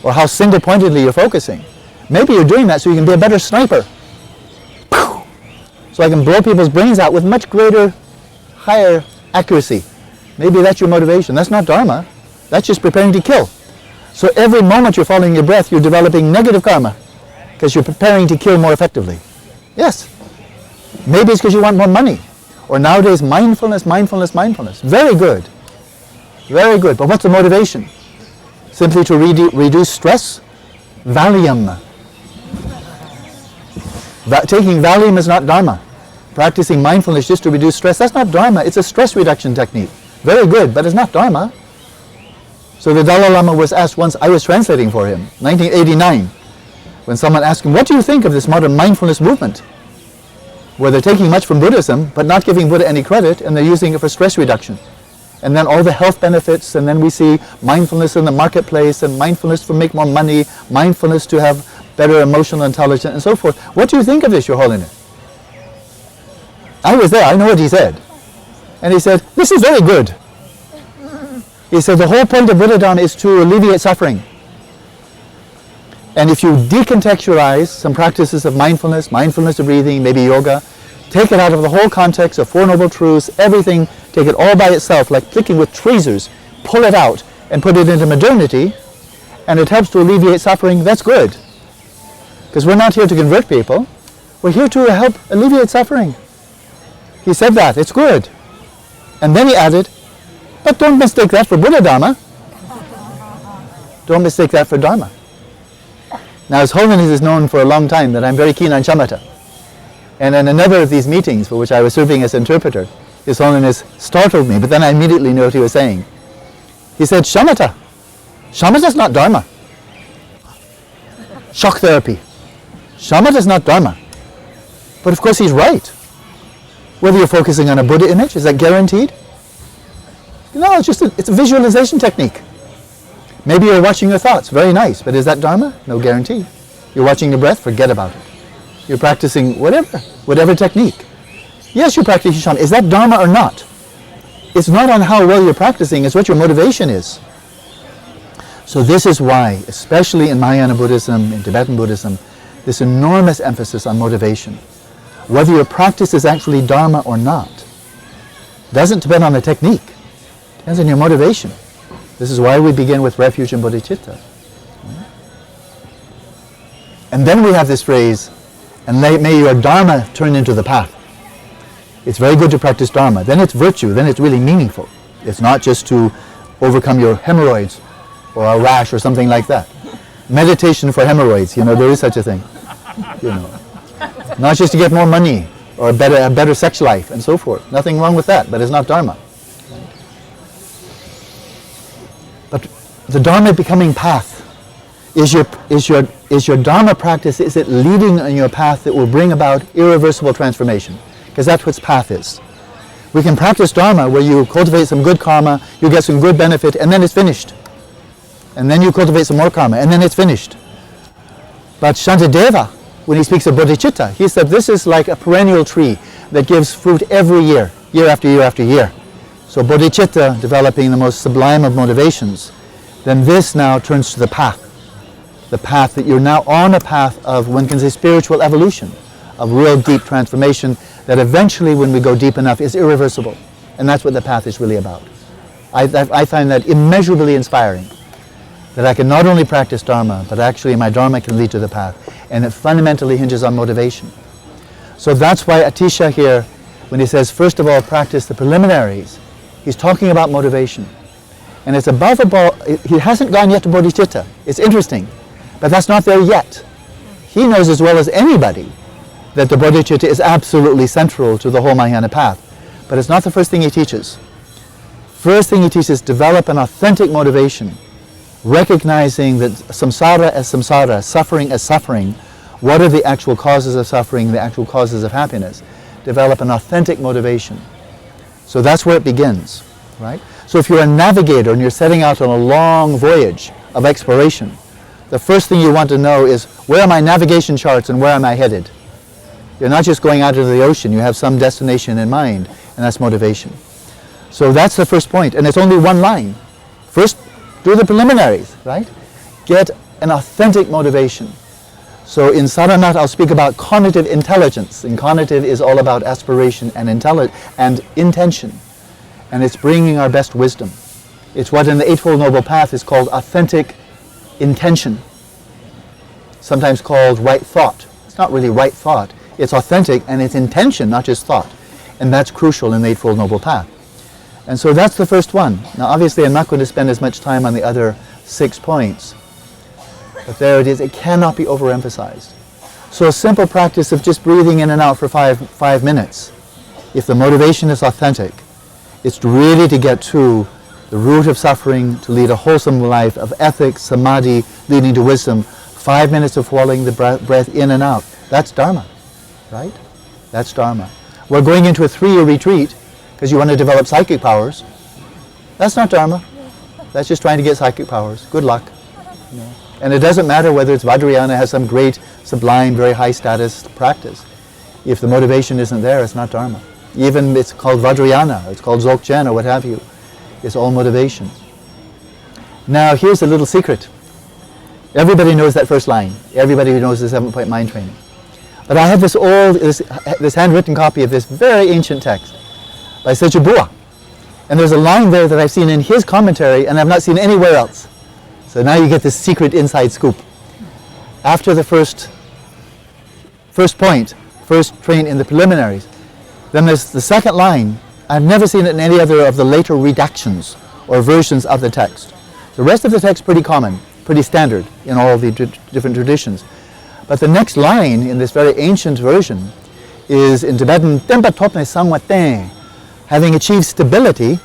or how single-pointedly you're focusing. Maybe you're doing that so you can be a better sniper. So I can blow people's brains out with much greater, higher accuracy. Maybe that's your motivation. That's not dharma. That's just preparing to kill. So every moment you're following your breath, you're developing negative karma because you're preparing to kill more effectively. Yes. Maybe it's because you want more money. Or nowadays, mindfulness, mindfulness, mindfulness. Very good. Very good. But what's the motivation? Simply to reduce stress? Valium. Taking Valium is not dharma. Practicing mindfulness just to reduce stress, that's not dharma. It's a stress reduction technique. Very good, but it's not dharma. So the Dalai Lama was asked once, I was translating for him, 1989, when someone asked him, what do you think of this modern mindfulness movement? Where they're taking much from Buddhism, but not giving Buddha any credit, and they're using it for stress reduction. And then all the health benefits, and then we see mindfulness in the marketplace, and mindfulness to make more money, mindfulness to have better emotional intelligence, and so forth. What do you think of this, Your Holiness? I was there, I know what he said. And he said, this is very good. He said, the whole point of Buddhism is to alleviate suffering. And if you decontextualize some practices of mindfulness, mindfulness of breathing, maybe yoga, take it out of the whole context of Four Noble Truths, everything, take it all by itself, like flicking with tweezers, pull it out and put it into modernity, and it helps to alleviate suffering, that's good. Because we're not here to convert people, we're here to help alleviate suffering. He said that, it's good. And then he added, but don't mistake that for Buddha Dharma. Don't mistake that for Dharma. Now His Holiness is known for a long time that I'm very keen on shamatha. And in another of these meetings for which I was serving as interpreter, His Holiness startled me, but then I immediately knew what he was saying. He said, shamatha. Shamatha is not Dharma. Shock therapy. Shamatha is not Dharma. But of course he's right. Whether you're focusing on a Buddha image, is that guaranteed? No, it's a visualization technique. Maybe you're watching your thoughts, very nice, but is that Dharma? No guarantee. You're watching your breath, forget about it. You're practicing whatever technique. Yes, you're practicing shamatha. Is that Dharma or not? It's not on how well you're practicing, it's what your motivation is. So this is why, especially in Mahayana Buddhism, in Tibetan Buddhism, this enormous emphasis on motivation. Whether your practice is actually Dharma or not doesn't depend on the technique. It depends on your motivation. This is why we begin with refuge and bodhicitta. And then we have this phrase, and may your Dharma turn into the path. It's very good to practice Dharma. Then it's virtue. Then it's really meaningful. It's not just to overcome your hemorrhoids or a rash or something like that. Meditation for hemorrhoids, there is such a thing. Not just to get more money or a better sex life and so forth. Nothing wrong with that, but it's not Dharma. But the Dharma becoming path Is your Dharma practice, is it leading on your path that will bring about irreversible transformation? Because that's what path is. We can practice Dharma where you cultivate some good karma, you get some good benefit, and then it's finished. And then you cultivate some more karma, and then it's finished. But Shantideva, when he speaks of bodhicitta, he said this is like a perennial tree that gives fruit every year, year after year after year. So bodhicitta, developing the most sublime of motivations, then this now turns to the path that you're now on, a path of, one can say, spiritual evolution, of real deep transformation that eventually, when we go deep enough, is irreversible. And that's what the path is really about. I find that immeasurably inspiring, that I can not only practice Dharma, but actually my Dharma can lead to the path. And it fundamentally hinges on motivation. So that's why Atisha here, when he says, first of all, practice the preliminaries, he's talking about motivation. And it's above all, he hasn't gone yet to bodhicitta. It's interesting, but that's not there yet. He knows as well as anybody that the bodhicitta is absolutely central to the whole Mahayana path. But it's not the first thing he teaches. First thing he teaches, develop an authentic motivation, recognizing that samsara as samsara, suffering as suffering. What are the actual causes of suffering, the actual causes of happiness? Develop an authentic motivation. So that's where it begins, right? So if you're a navigator and you're setting out on a long voyage of exploration, the first thing you want to know is, where are my navigation charts and where am I headed? You're not just going out into the ocean, you have some destination in mind, and that's motivation. So that's the first point, and it's only one line. First, do the preliminaries, right? Get an authentic motivation. So in Saranat, I'll speak about cognitive intelligence, and cognitive is all about aspiration and intention, and it's bringing our best wisdom. It's what in the Eightfold Noble Path is called authentic intention, sometimes called right thought. It's not really right thought, it's authentic and it's intention, not just thought. And that's crucial in the Eightfold Noble Path. And so that's the first one. Now obviously I'm not going to spend as much time on the other 6 points, but there it is, it cannot be overemphasized. So a simple practice of just breathing in and out for five minutes, if the motivation is authentic, it's really to get to the root of suffering, to lead a wholesome life of ethics, samadhi, leading to wisdom. 5 minutes of following the breath in and out. That's Dharma, right? That's Dharma. We're going into a 3-year retreat because you want to develop psychic powers. That's not Dharma. That's just trying to get psychic powers. Good luck. You know? And it doesn't matter whether it's Vajrayana, has some great, sublime, very high status practice. If the motivation isn't there, it's not Dharma. Even it's called Vajrayana, it's called Dzogchen or what have you. It's all motivation. Now here's a little secret. Everybody knows that first line. Everybody who knows the 7-point mind training. But I have this handwritten copy of this very ancient text by Sete Bua. And there's a line there that I've seen in his commentary and I've not seen anywhere else. So now you get this secret inside scoop. After the first point, first train in the preliminaries, then there's the second line. I've never seen it in any other of the later redactions or versions of the text. The rest of the text is pretty common, pretty standard in all the different traditions. But the next line in this very ancient version is in Tibetan, Tempa Topne Sangwate, having achieved stability,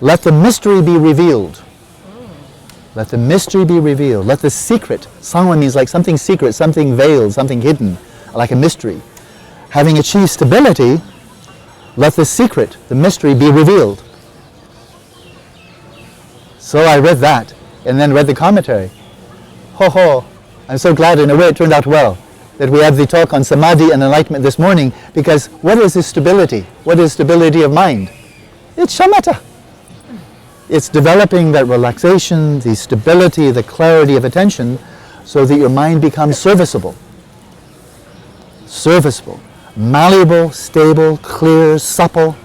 let the mystery be revealed. Let the mystery be revealed. Let the secret, Sangwa means like something secret, something veiled, something hidden, like a mystery. Having achieved stability, let the secret, the mystery, be revealed. So I read that, and then read the commentary. I'm so glad in a way it turned out well, that we had the talk on samadhi and enlightenment this morning, because what is this stability? What is stability of mind? It's shamatha. It's developing that relaxation, the stability, the clarity of attention, so that your mind becomes serviceable. Serviceable. Malleable, stable, clear, supple,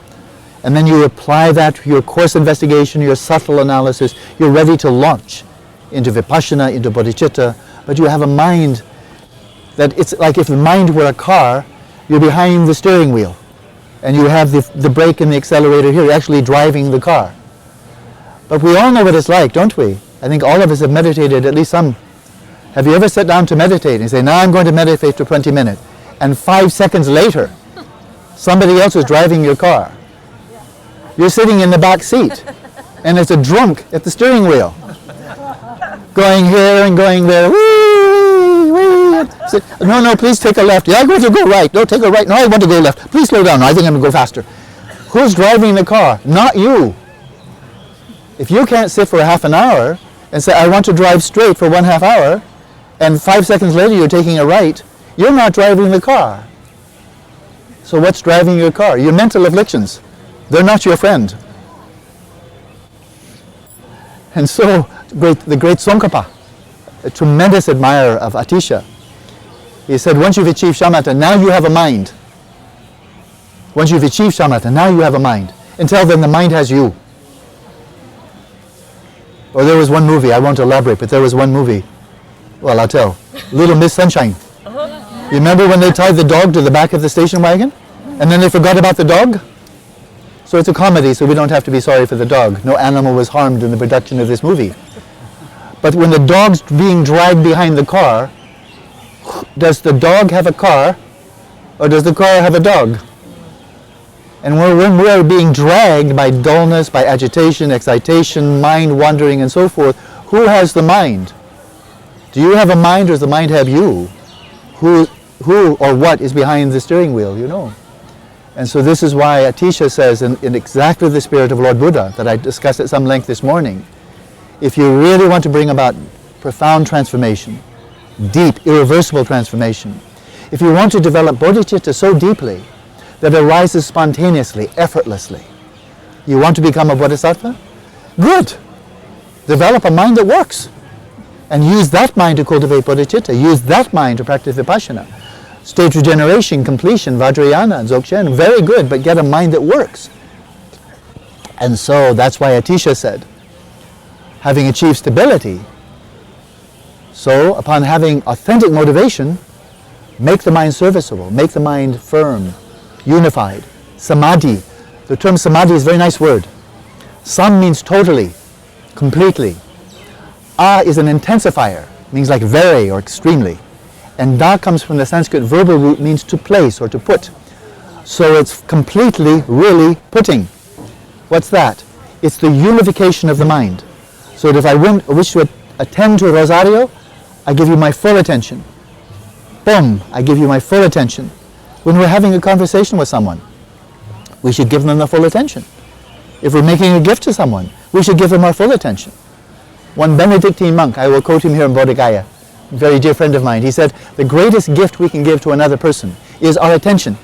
and then you apply that to your coarse investigation, your subtle analysis. You're ready to launch into vipassana, into bodhicitta, but you have a mind that it's like if the mind were a car, you're behind the steering wheel, and you have the brake and the accelerator here. You're actually driving the car. But we all know what it's like, don't we? I think all of us have meditated, at least some. Have you ever sat down to meditate and say, now I'm going to meditate for 20 minutes? And 5 seconds later, somebody else is driving your car. You're sitting in the back seat, and it's a drunk at the steering wheel. going here and going there. Wee, wee. Say, no, please take a left. Yeah, I'm going to go right. No, take a right. No, I want to go left. Please slow down. No, I think I'm going to go faster. Who's driving the car? Not you. If you can't sit for half an hour and say, I want to drive straight for 1/2 hour, and 5 seconds later you're taking a right, you're not driving the car. So what's driving your car? Your mental afflictions. They're not your friend. And so the great Tsongkhapa, a tremendous admirer of Atisha, he said, once you've achieved shamatha, now you have a mind. Once you've achieved shamatha, now you have a mind. Until then, the mind has you. Or there was one movie, I won't elaborate, but there was one movie, well, I'll tell, Little Miss Sunshine. You remember when they tied the dog to the back of the station wagon? And then they forgot about the dog? So it's a comedy, so we don't have to be sorry for the dog. No animal was harmed in the production of this movie. But when the dog's being dragged behind the car, does the dog have a car, or does the car have a dog? And when we're being dragged by dullness, by agitation, excitation, mind wandering, and so forth, who has the mind? Do you have a mind, or does the mind have you? Who or what is behind the steering wheel, you know? And so this is why Atisha says, in exactly the spirit of Lord Buddha, that I discussed at some length this morning, if you really want to bring about profound transformation, deep, irreversible transformation, if you want to develop bodhicitta so deeply that it arises spontaneously, effortlessly, you want to become a bodhisattva? Good! Develop a mind that works. And use that mind to cultivate bodhicitta. Use that mind to practice vipassana. State regeneration, completion, vajrayana, and dzogchen, very good, but get a mind that works. And so that's why Atisha said, having achieved stability, so upon having authentic motivation, make the mind serviceable, make the mind firm, unified. Samadhi. The term samadhi is a very nice word. Sam means totally, completely. A is an intensifier, means like very or extremely. And da comes from the Sanskrit verbal root, means to place or to put. So it's completely, really putting. What's that? It's the unification of the mind. So that if I wish to attend to a rosario, I give you my full attention. Boom, I give you my full attention. When we're having a conversation with someone, we should give them the full attention. If we're making a gift to someone, we should give them our full attention. One Benedictine monk, I will quote him here in Bodhgaya, a very dear friend of mine, he said, the greatest gift we can give to another person is our attention.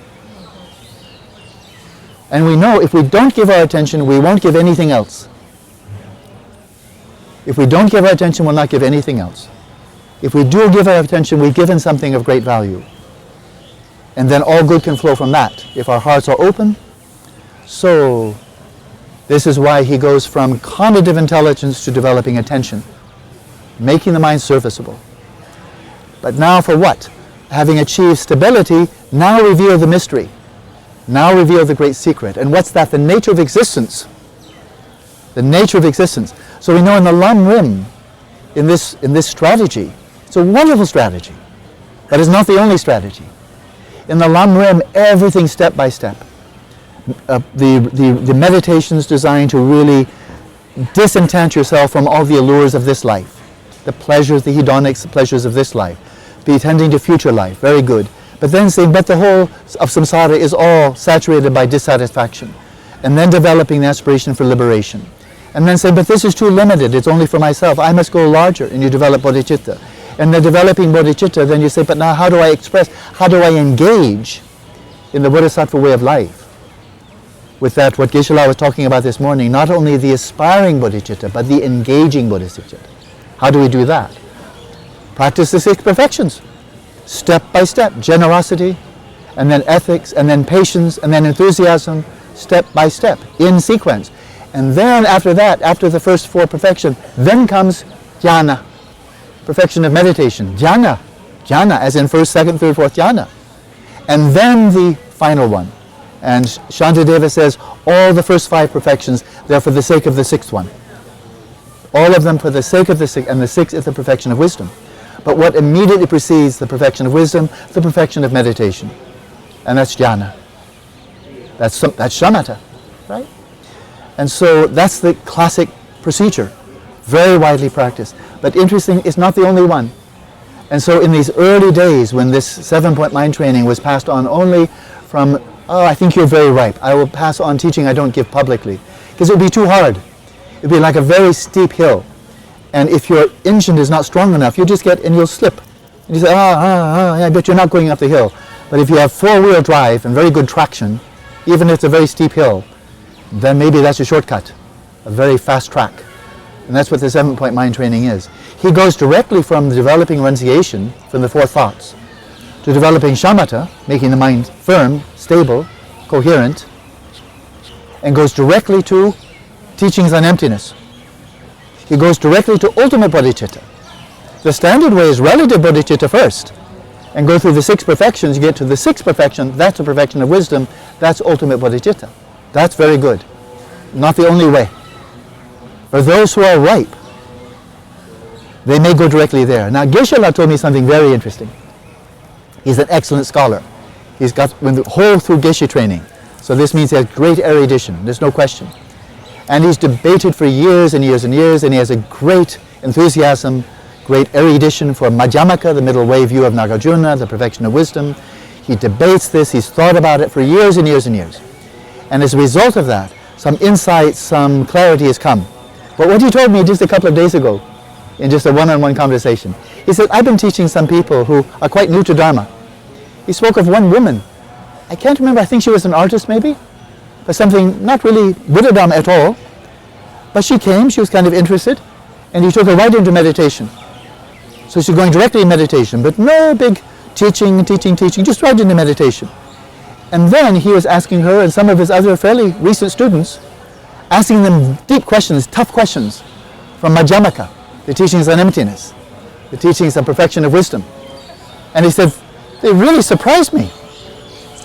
And we know if we don't give our attention, we won't give anything else. If we don't give our attention, we'll not give anything else. If we do give our attention, we've given something of great value. And then all good can flow from that, if our hearts are open. So, this is why he goes from cognitive intelligence to developing attention, making the mind serviceable. But now for what? Having achieved stability, now reveal the mystery. Now reveal the great secret. And what's that? The nature of existence. The nature of existence. So we know in the Lam Rim, in this strategy, it's a wonderful strategy, but it's not the only strategy. In the Lam Rim, everything step by step. The meditations designed to really disentangle yourself from all the allures of this life, the pleasures, the hedonic pleasures of this life, be attending to future life, very good. But then saying, but the whole of samsara is all saturated by dissatisfaction, and then developing the aspiration for liberation. And then saying, but this is too limited, it's only for myself, I must go larger, and you develop bodhicitta. And then developing bodhicitta, then you say, but now how do I express, how do I engage in the bodhisattva way of life? With that, what Geshe-la was talking about this morning, not only the aspiring bodhicitta, but the engaging bodhicitta. How do we do that? Practice the 6 perfections, step by step, generosity, and then ethics, and then patience, and then enthusiasm, step by step, in sequence. And then after that, after the first 4 perfections, then comes jhana, perfection of meditation, jhana, as in 1st, 2nd, 3rd, 4th jhana. And then the final one. And Shantideva says, all the first 5 perfections, they're for the sake of the 6th one. All of them for the sake of the 6th, and the 6th is the perfection of wisdom. But what immediately precedes the perfection of wisdom, the perfection of meditation. And that's jhana. That's shamatha, right? And so that's the classic procedure, very widely practiced. But interesting, it's not the only one. And so in these early days when this 7-point mind training was passed on only from, oh, I think you're very ripe, I will pass on teaching I don't give publicly, because it would be too hard. It would be like a very steep hill. And if your engine is not strong enough, you just get, and you'll slip. And you say, yeah, but you're not going up the hill. But if you have 4-wheel drive and very good traction, even if it's a very steep hill, then maybe that's a shortcut, a very fast track. And that's what the 7-point mind training is. He goes directly from developing renunciation, from the 4 thoughts, to developing shamatha, making the mind firm, stable, coherent, and goes directly to teachings on emptiness. He goes directly to ultimate bodhicitta. The standard way is relative bodhicitta first, and go through the 6 perfections. You get to the 6th perfection, that's the perfection of wisdom, that's ultimate bodhicitta. That's very good. Not the only way. For those who are ripe, they may go directly there. Now, Geshe-la told me something very interesting. He's an excellent scholar. He's got the whole through Geshe training. So this means he has great erudition, there's no question. And he's debated for years and years and years, and he has a great enthusiasm, great erudition for Madhyamaka, the middle way view of Nagarjuna, the perfection of wisdom. He debates this, he's thought about it for years and years and years. And as a result of that, some insight, some clarity has come. But what he told me just a couple of days ago, in just a one-on-one conversation, he said, I've been teaching some people who are quite new to Dharma. He spoke of one woman. I can't remember, I think she was an artist maybe, for something not really Buddha Dharma at all. But she came, she was kind of interested, and he took her right into meditation. So she's going directly in meditation, but no big teaching, just right into meditation. And then he was asking her and some of his other fairly recent students, asking them deep questions, tough questions, from Madhyamaka, the teachings on emptiness, the teachings on perfection of wisdom. And he said, they really surprised me.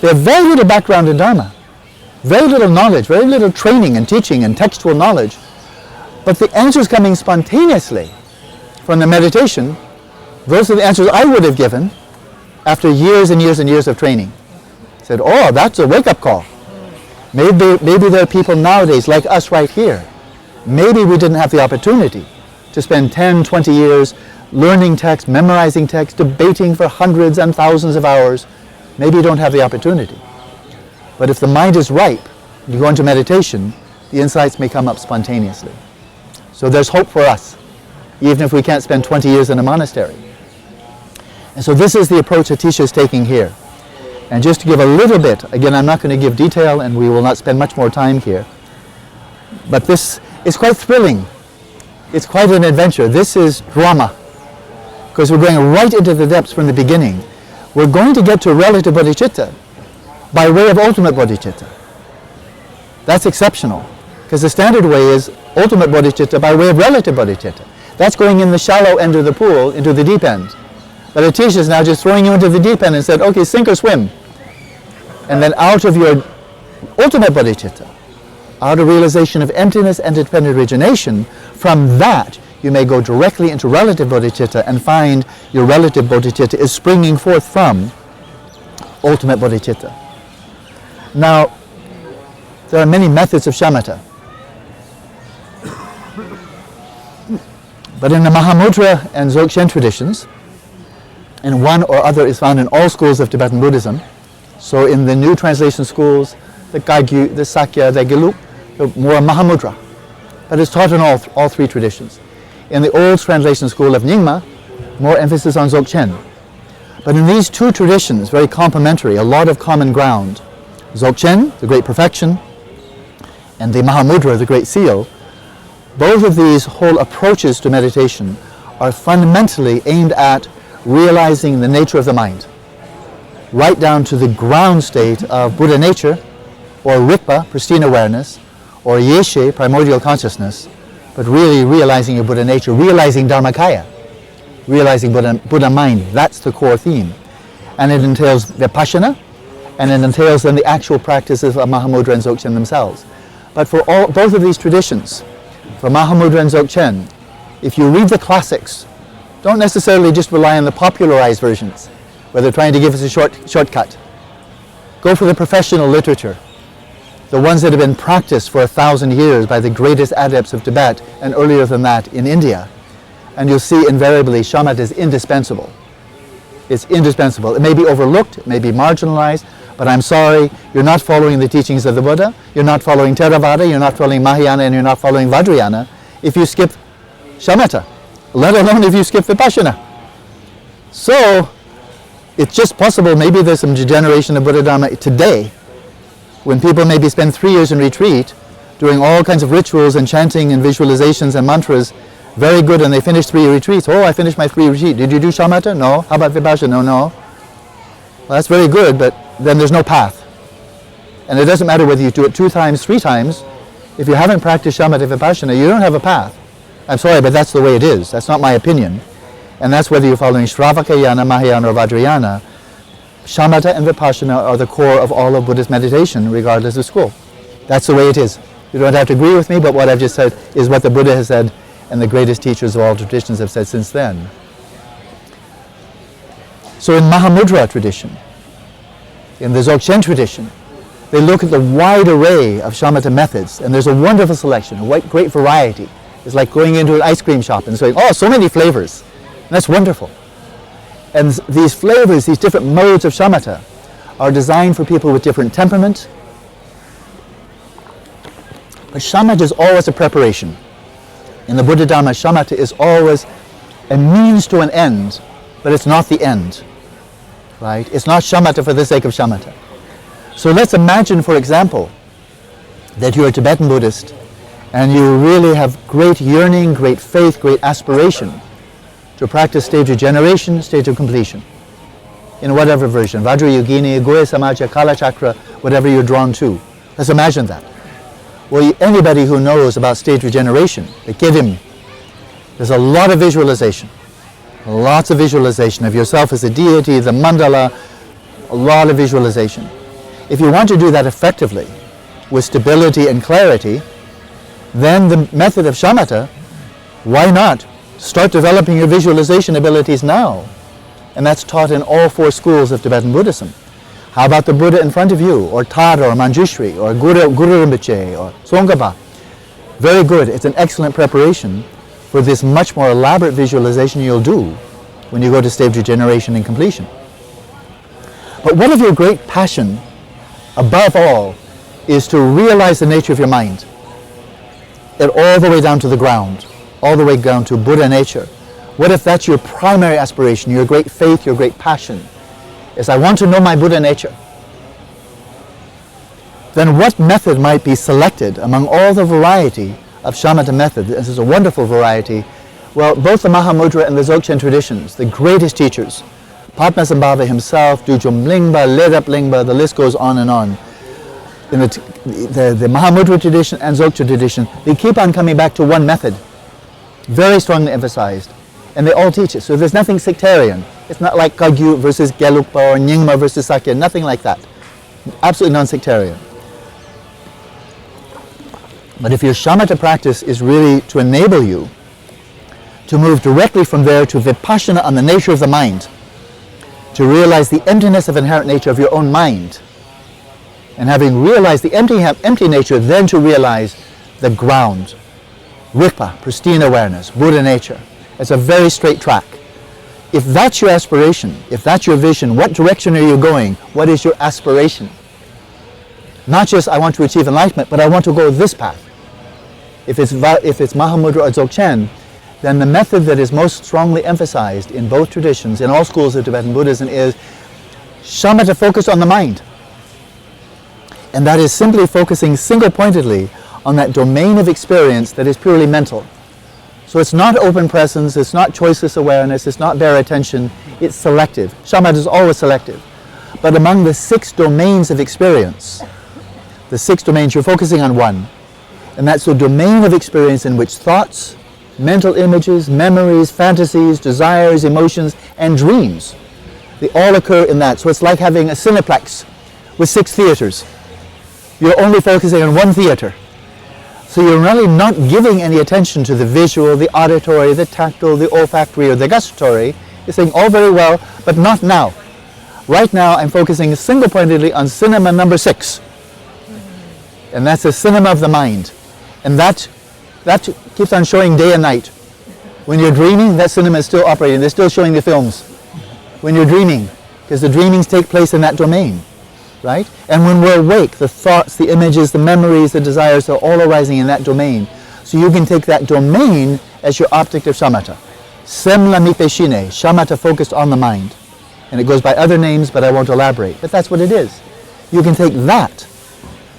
They have very little background in Dharma, very little knowledge, very little training and teaching and textual knowledge, but the answers coming spontaneously from the meditation, those are the answers I would have given after years and years and years of training. He said, oh, that's a wake-up call. Maybe there are people nowadays like us right here. Maybe we didn't have the opportunity to spend 10, 20 years learning text, memorizing text, debating for hundreds and thousands of hours. Maybe you don't have the opportunity. But if the mind is ripe, you go into meditation, the insights may come up spontaneously. So there's hope for us, even if we can't spend 20 years in a monastery. And so this is the approach Atisha is taking here. And just to give a little bit, again, I'm not going to give detail and we will not spend much more time here, but this is quite thrilling. It's quite an adventure. This is drama, because we're going right into the depths from the beginning. We're going to get to relative bodhicitta by way of ultimate bodhicitta. That's exceptional, because the standard way is ultimate bodhicitta by way of relative bodhicitta. That's going in the shallow end of the pool into the deep end. But Atisha is now just throwing you into the deep end and said, okay, sink or swim. And then out of your ultimate bodhicitta, out of realization of emptiness and independent origination, from that you may go directly into relative bodhicitta and find your relative bodhicitta is springing forth from ultimate bodhicitta. Now, there are many methods of shamatha. But in the Mahamudra and Dzogchen traditions, and one or other is found in all schools of Tibetan Buddhism. So in the new translation schools, the Kagyu, the Sakya, the Geluk, more Mahamudra. But it's taught in all 3 traditions. In the old translation school of Nyingma, more emphasis on Dzogchen. But in these 2 traditions, very complementary, a lot of common ground. Dzogchen, the great perfection, and the Mahamudra, the great seal, both of these whole approaches to meditation are fundamentally aimed at realizing the nature of the mind, right down to the ground state of Buddha nature, or Rikpa, pristine awareness, or Yeshe, primordial consciousness, but really realizing your Buddha nature, realizing Dharmakaya, realizing Buddha mind. That's the core theme. And it entails Vipassana, and it entails then the actual practices of Mahamudra and Dzogchen themselves. But for both of these traditions, for Mahamudra and Dzogchen, if you read the classics, don't necessarily just rely on the popularized versions, where they're trying to give us a shortcut. Go for the professional literature, the ones that have been practiced for 1,000 years by the greatest adepts of Tibet, and earlier than that in India. and you'll see invariably shamatha is indispensable. It's indispensable. It may be overlooked, it may be marginalized, but I'm sorry, you're not following the teachings of the Buddha, you're not following Theravada, you're not following Mahayana, and you're not following Vajrayana if you skip shamatha, let alone if you skip vipassana. So, it's just possible, maybe there's some degeneration of Buddha Dharma today, when people maybe spend 3 years in retreat, doing all kinds of rituals and chanting and visualizations and mantras, very good, and they finish 3 retreats. Oh, I finished my 3 retreat. Did you do shamatha? No. How about vipassana? No. Well, that's very good, but then there's no path. And it doesn't matter whether you do it 2 times, 3 times. If you haven't practiced shamatha vipassana, you don't have a path. I'm sorry, but that's the way it is. That's not my opinion. And that's whether you're following Shravakayana, Mahayana, or Vajrayana. Shamatha and vipassana are the core of all of Buddhist meditation, regardless of school. That's the way it is. You don't have to agree with me, but what I've just said is what the Buddha has said, and the greatest teachers of all traditions have said since then. So in Mahamudra tradition, in the Dzogchen tradition, they look at the wide array of shamatha methods, and there's a wonderful selection, a great variety. It's like going into an ice cream shop and saying, oh, so many flavors. And that's wonderful. And these flavors, these different modes of shamatha, are designed for people with different temperament. But shamatha is always a preparation. In the Buddha Dharma, shamatha is always a means to an end, but it's not the end. Right? It's not shamatha for the sake of shamatha. So let's imagine, for example, that you're a Tibetan Buddhist and you really have great yearning, great faith, great aspiration to practice stage of generation, stage of completion, in whatever version, Vajrayogini, Goya Samaja, Kala Chakra, whatever you're drawn to. Let's imagine that. Well, anybody who knows about stage regeneration, the Kedim, there's a lot of visualization. Lots of visualization of yourself as a deity, the mandala, a lot of visualization. If you want to do that effectively, with stability and clarity, then the method of shamatha, why not start developing your visualization abilities now? And that's taught in all 4 schools of Tibetan Buddhism. How about the Buddha in front of you, or Tara, or Manjushri, or Guru Rinpoche, or Tsongkhapa? Very good. It's an excellent preparation for this much more elaborate visualization you'll do when you go to stage of generation and completion. But one of your great passion, above all, is to realize the nature of your mind. It all the way down to the ground, all the way down to Buddha nature. What if that's your primary aspiration, your great faith, your great passion? Is I want to know my Buddha nature. Then what method might be selected among all the variety of shamatha methods? This is a wonderful variety. Well, both the Mahamudra and the Dzogchen traditions, the greatest teachers, Padmasambhava himself, Dujum Lingpa, Lerap Lingpa, the list goes on and on. In the Mahamudra tradition and Dzogchen tradition, they keep on coming back to one method, very strongly emphasized, and they all teach it. So there's nothing sectarian. It's not like Kagyu versus Gelugpa or Nyingma versus Sakya, nothing like that. Absolutely non-sectarian. But if your shamatha practice is really to enable you to move directly from there to vipassana on the nature of the mind, to realize the emptiness of inherent nature of your own mind, and having realized the empty nature, then to realize the ground, Rikpa, pristine awareness, Buddha nature. It's a very straight track. If that's your aspiration, if that's your vision, what direction are you going? What is your aspiration? Not just I want to achieve enlightenment, but I want to go this path. If it's Mahamudra or Dzogchen, then the method that is most strongly emphasized in both traditions, in all schools of Tibetan Buddhism, is shamatha focused on the mind. And that is simply focusing single-pointedly on that domain of experience that is purely mental. So it's not open presence, it's not choiceless awareness, it's not bare attention, it's selective. Shamatha is always selective. But among the 6 domains of experience, the 6 domains, you're focusing on one. And that's the domain of experience in which thoughts, mental images, memories, fantasies, desires, emotions, and dreams, they all occur in that. So it's like having a cineplex with 6 theaters. You're only focusing on one theater. So you're really not giving any attention to the visual, the auditory, the tactile, the olfactory, or the gustatory. You're saying, all very well, but not now. Right now I'm focusing single-pointedly on cinema number 6. And that's the cinema of the mind. And that keeps on showing day and night. When you're dreaming, that cinema is still operating. They're still showing the films. When you're dreaming, because the dreamings take place in that domain, right? And when we're awake, the thoughts, the images, the memories, the desires are all arising in that domain. So you can take that domain as your object of shamatha. Semla mipeshine, shamatha focused on the mind. And it goes by other names, but I won't elaborate. But that's what it is. You can take that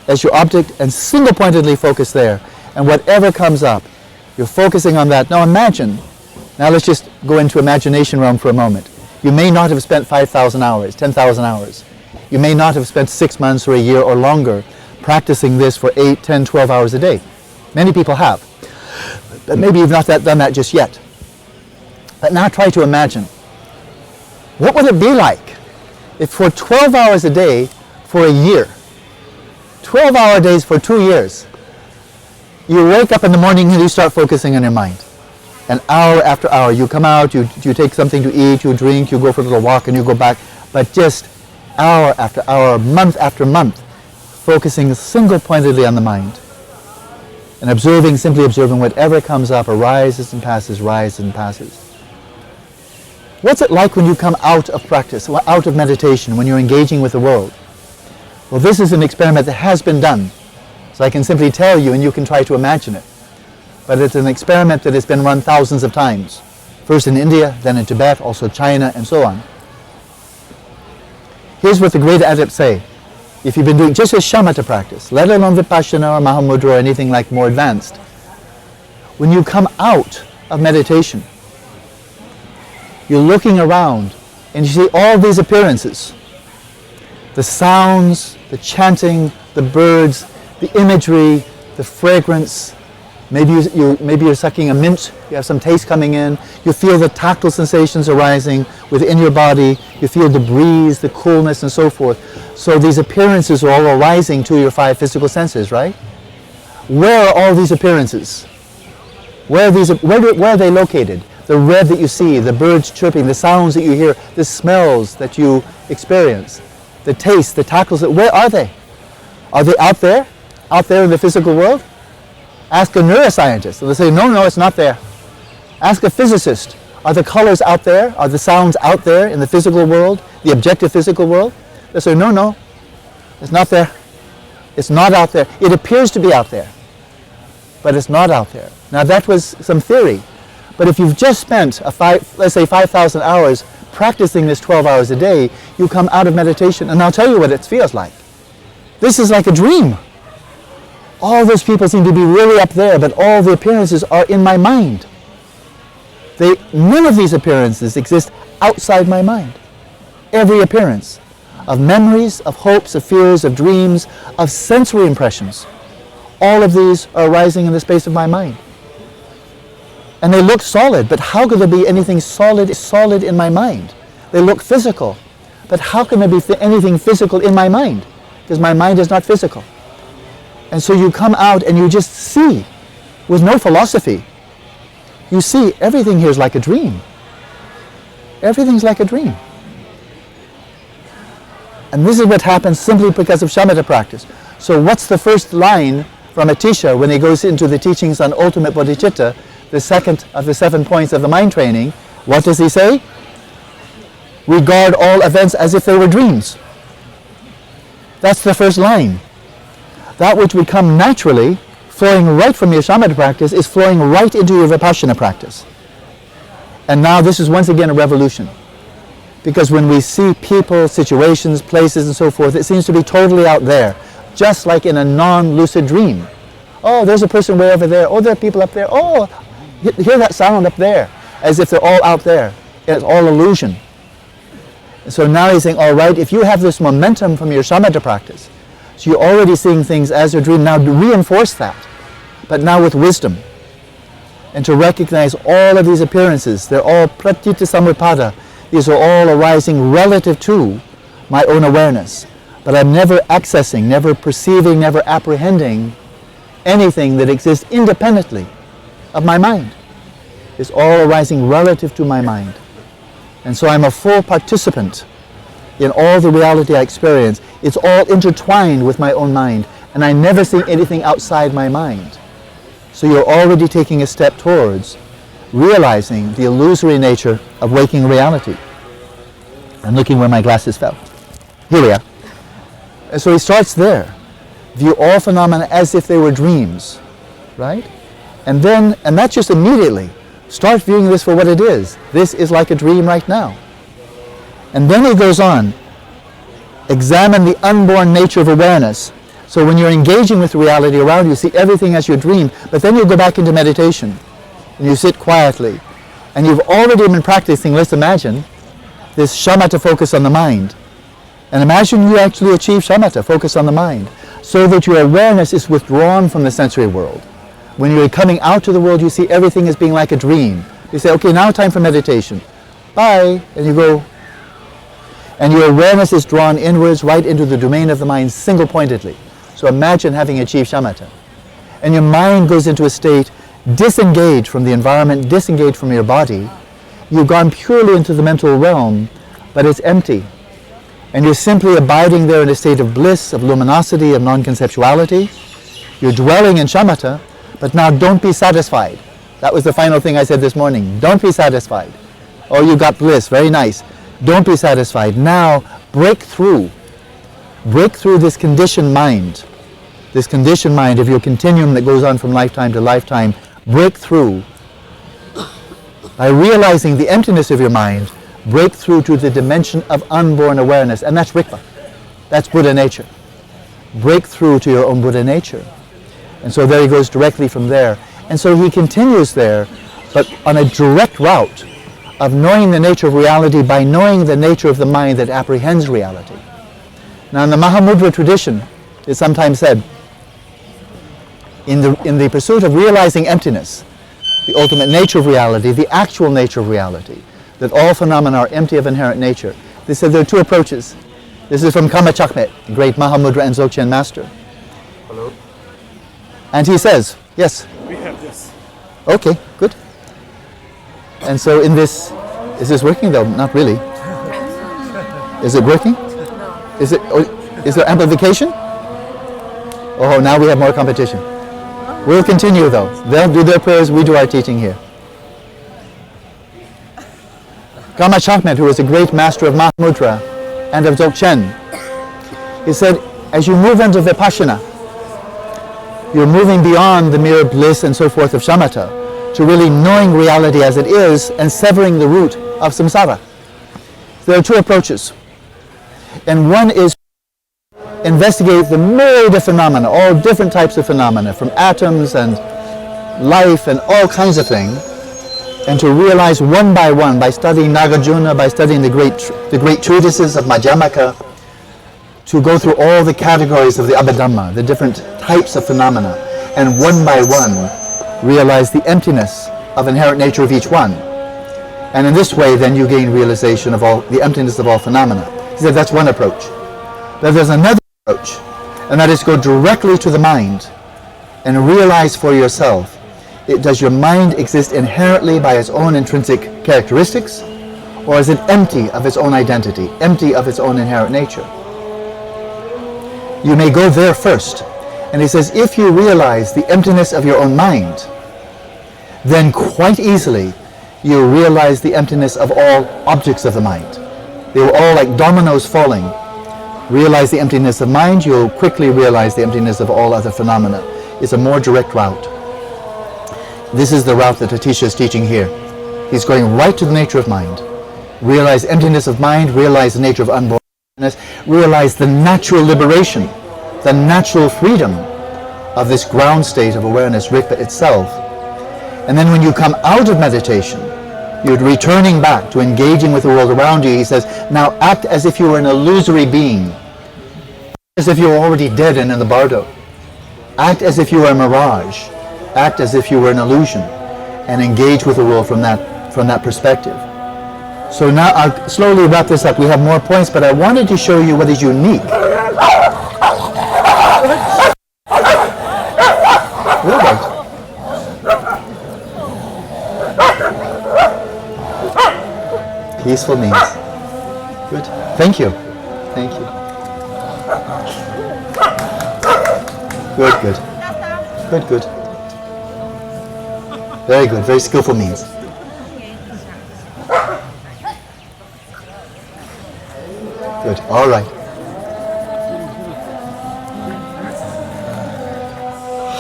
as your object and single-pointedly focus there. And whatever comes up, you're focusing on that. Now imagine, now let's just go into imagination realm for a moment. You may not have spent 5,000 hours, 10,000 hours. You may not have spent 6 months or a year or longer practicing this for 8, 10, 12 hours a day. Many people have. But maybe you've not done that just yet. But now try to imagine. What would it be like if for 12 hours a day for a year, 12-hour days for 2 years, you wake up in the morning and you start focusing on your mind. And hour after hour, you come out, you take something to eat, you drink, you go for a little walk and you go back. But just hour after hour, month after month, focusing single-pointedly on the mind. And observing, simply observing whatever comes up, arises and passes, rises and passes. What's it like when you come out of practice, out of meditation, when you're engaging with the world? Well, this is an experiment that has been done. So I can simply tell you and you can try to imagine it. But it's an experiment that has been run thousands of times. First in India, then in Tibet, also China, and so on. Here's what the great adepts say. If you've been doing just a shamatha practice, let alone vipassana or mahamudra or anything like more advanced, when you come out of meditation, you're looking around and you see all these appearances. The sounds, the chanting, the birds, the imagery, the fragrance. Maybe you're sucking a mint, you have some taste coming in, you feel the tactile sensations arising within your body, you feel the breeze, the coolness and so forth. So these appearances are all arising to your 5 physical senses, right? Where are all these appearances? Where are they located? The red that you see, the birds chirping, the sounds that you hear, the smells that you experience, the taste, the tactiles, where are they? Are they out there? Out there in the physical world? Ask a neuroscientist, and they'll say, no, it's not there. Ask a physicist, are the colors out there? Are the sounds out there in the physical world, the objective physical world? They'll say, no, it's not there. It's not out there. It appears to be out there, but it's not out there. Now that was some theory, but if you've just spent, let's say 5,000 hours practicing this 12 hours a day, you come out of meditation, and I'll tell you what it feels like. This is like a dream. All those people seem to be really up there, but all the appearances are in my mind. None of these appearances exist outside my mind. Every appearance of memories, of hopes, of fears, of dreams, of sensory impressions, all of these are arising in the space of my mind. And they look solid, but how could there be anything solid in my mind? They look physical, but how can there be anything physical in my mind? Because my mind is not physical. And so you come out and you just see, with no philosophy, you see everything here is like a dream. Everything's like a dream. And this is what happens simply because of shamatha practice. So what's the first line from Atisha when he goes into the teachings on ultimate bodhicitta, the second of the 7 points of the mind training? What does he say? Regard all events as if they were dreams. That's the first line. That which would come naturally, flowing right from your shamatha practice, is flowing right into your vipassana practice. And now this is once again a revolution. Because when we see people, situations, places and so forth, it seems to be totally out there, just like in a non-lucid dream. Oh, there's a person way over there. Oh, there are people up there. Oh, hear that sound up there, as if they're all out there. It's all illusion. And so now he's saying, all right, if you have this momentum from your shamatha practice, so you're already seeing things as a dream, now to reinforce that, but now with wisdom. And to recognize all of these appearances, they're all pratitya samutpada. These are all arising relative to my own awareness. But I'm never accessing, never perceiving, never apprehending anything that exists independently of my mind. It's all arising relative to my mind. And so I'm a full participant in all the reality I experience. It's all intertwined with my own mind, and I never see anything outside my mind. So you're already taking a step towards realizing the illusory nature of waking reality. I'm looking where my glasses fell. Here we are. And so he starts there. View all phenomena as if they were dreams, right? And that's just immediately. Start viewing this for what it is. This is like a dream right now. And then he goes on. Examine the unborn nature of awareness. So when you're engaging with reality around you, see everything as your dream, but then you go back into meditation and you sit quietly. And you've already been practicing, let's imagine, this shamatha focus on the mind. And imagine you actually achieve shamatha, focus on the mind, so that your awareness is withdrawn from the sensory world. When you're coming out to the world, you see everything as being like a dream. You say, okay, now time for meditation. Bye. And you go. And your awareness is drawn inwards, right into the domain of the mind, single-pointedly. So imagine having achieved shamatha. And your mind goes into a state disengaged from the environment, disengaged from your body. You've gone purely into the mental realm, but it's empty. And you're simply abiding there in a state of bliss, of luminosity, of non-conceptuality. You're dwelling in shamatha, but now don't be satisfied. That was the final thing I said this morning. Don't be satisfied. Oh, you got bliss, very nice. Don't be satisfied. Now break through. Break through this conditioned mind. This conditioned mind of your continuum that goes on from lifetime to lifetime. Break through. By realizing the emptiness of your mind, break through to the dimension of unborn awareness. And that's Rigpa. That's Buddha nature. Break through to your own Buddha nature. And so there he goes directly from there. And so he continues there, but on a direct route of knowing the nature of reality by knowing the nature of the mind that apprehends reality. Now in the Mahamudra tradition, it's sometimes said, in the pursuit of realizing emptiness, the ultimate nature of reality, the actual nature of reality, that all phenomena are empty of inherent nature. They said there are two approaches. This is from Kama Chakmet, the great Mahamudra and Dzogchen master. Hello? And he says, yes? We have this. Okay, good. And so in this, is this working though? Not really. Is it working? No. Is there amplification? Oh, now we have more competition. We'll continue though. They'll do their prayers, we do our teaching here. Kama Chakmet, who was a great master of Mahamudra and of Dzogchen, he said, as you move into Vipassana, you're moving beyond the mere bliss and so forth of shamatha to really knowing reality as it is and severing the root of samsara. There are two approaches. And one is to investigate the myriad of phenomena, all different types of phenomena, from atoms and life and all kinds of things, and to realize one by one, by studying Nagarjuna, by studying the great treatises of Madhyamaka, to go through all the categories of the Abhidhamma, the different types of phenomena, and one by one realize the emptiness of inherent nature of each one. And in this way then you gain realization of all the emptiness of all phenomena. He said that's one approach. But there's another approach, and that is go directly to the mind and realize for yourself, does your mind exist inherently by its own intrinsic characteristics, or is it empty of its own identity, empty of its own inherent nature? You may go there first. And he says, if you realize the emptiness of your own mind, then quite easily you realize the emptiness of all objects of the mind. They were all like dominoes falling. Realize the emptiness of mind, you'll quickly realize the emptiness of all other phenomena. It's a more direct route. This is the route that Atisha is teaching here. He's going right to the nature of mind. Realize emptiness of mind, realize the nature of unbornness, realize the natural liberation, the natural freedom of this ground state of awareness, Rigpa itself. And then when you come out of meditation, you're returning back to engaging with the world around you. He says, now act as if you were an illusory being, as if you were already dead and in the bardo. Act as if you were a mirage. Act as if you were an illusion, and engage with the world from that perspective. So now I'll slowly wrap this up. We have more points, but I wanted to show you what is unique. Peaceful means. Good. Thank you. Thank you. Good, good. Good, good. Very good. Very skillful means. Good. All right.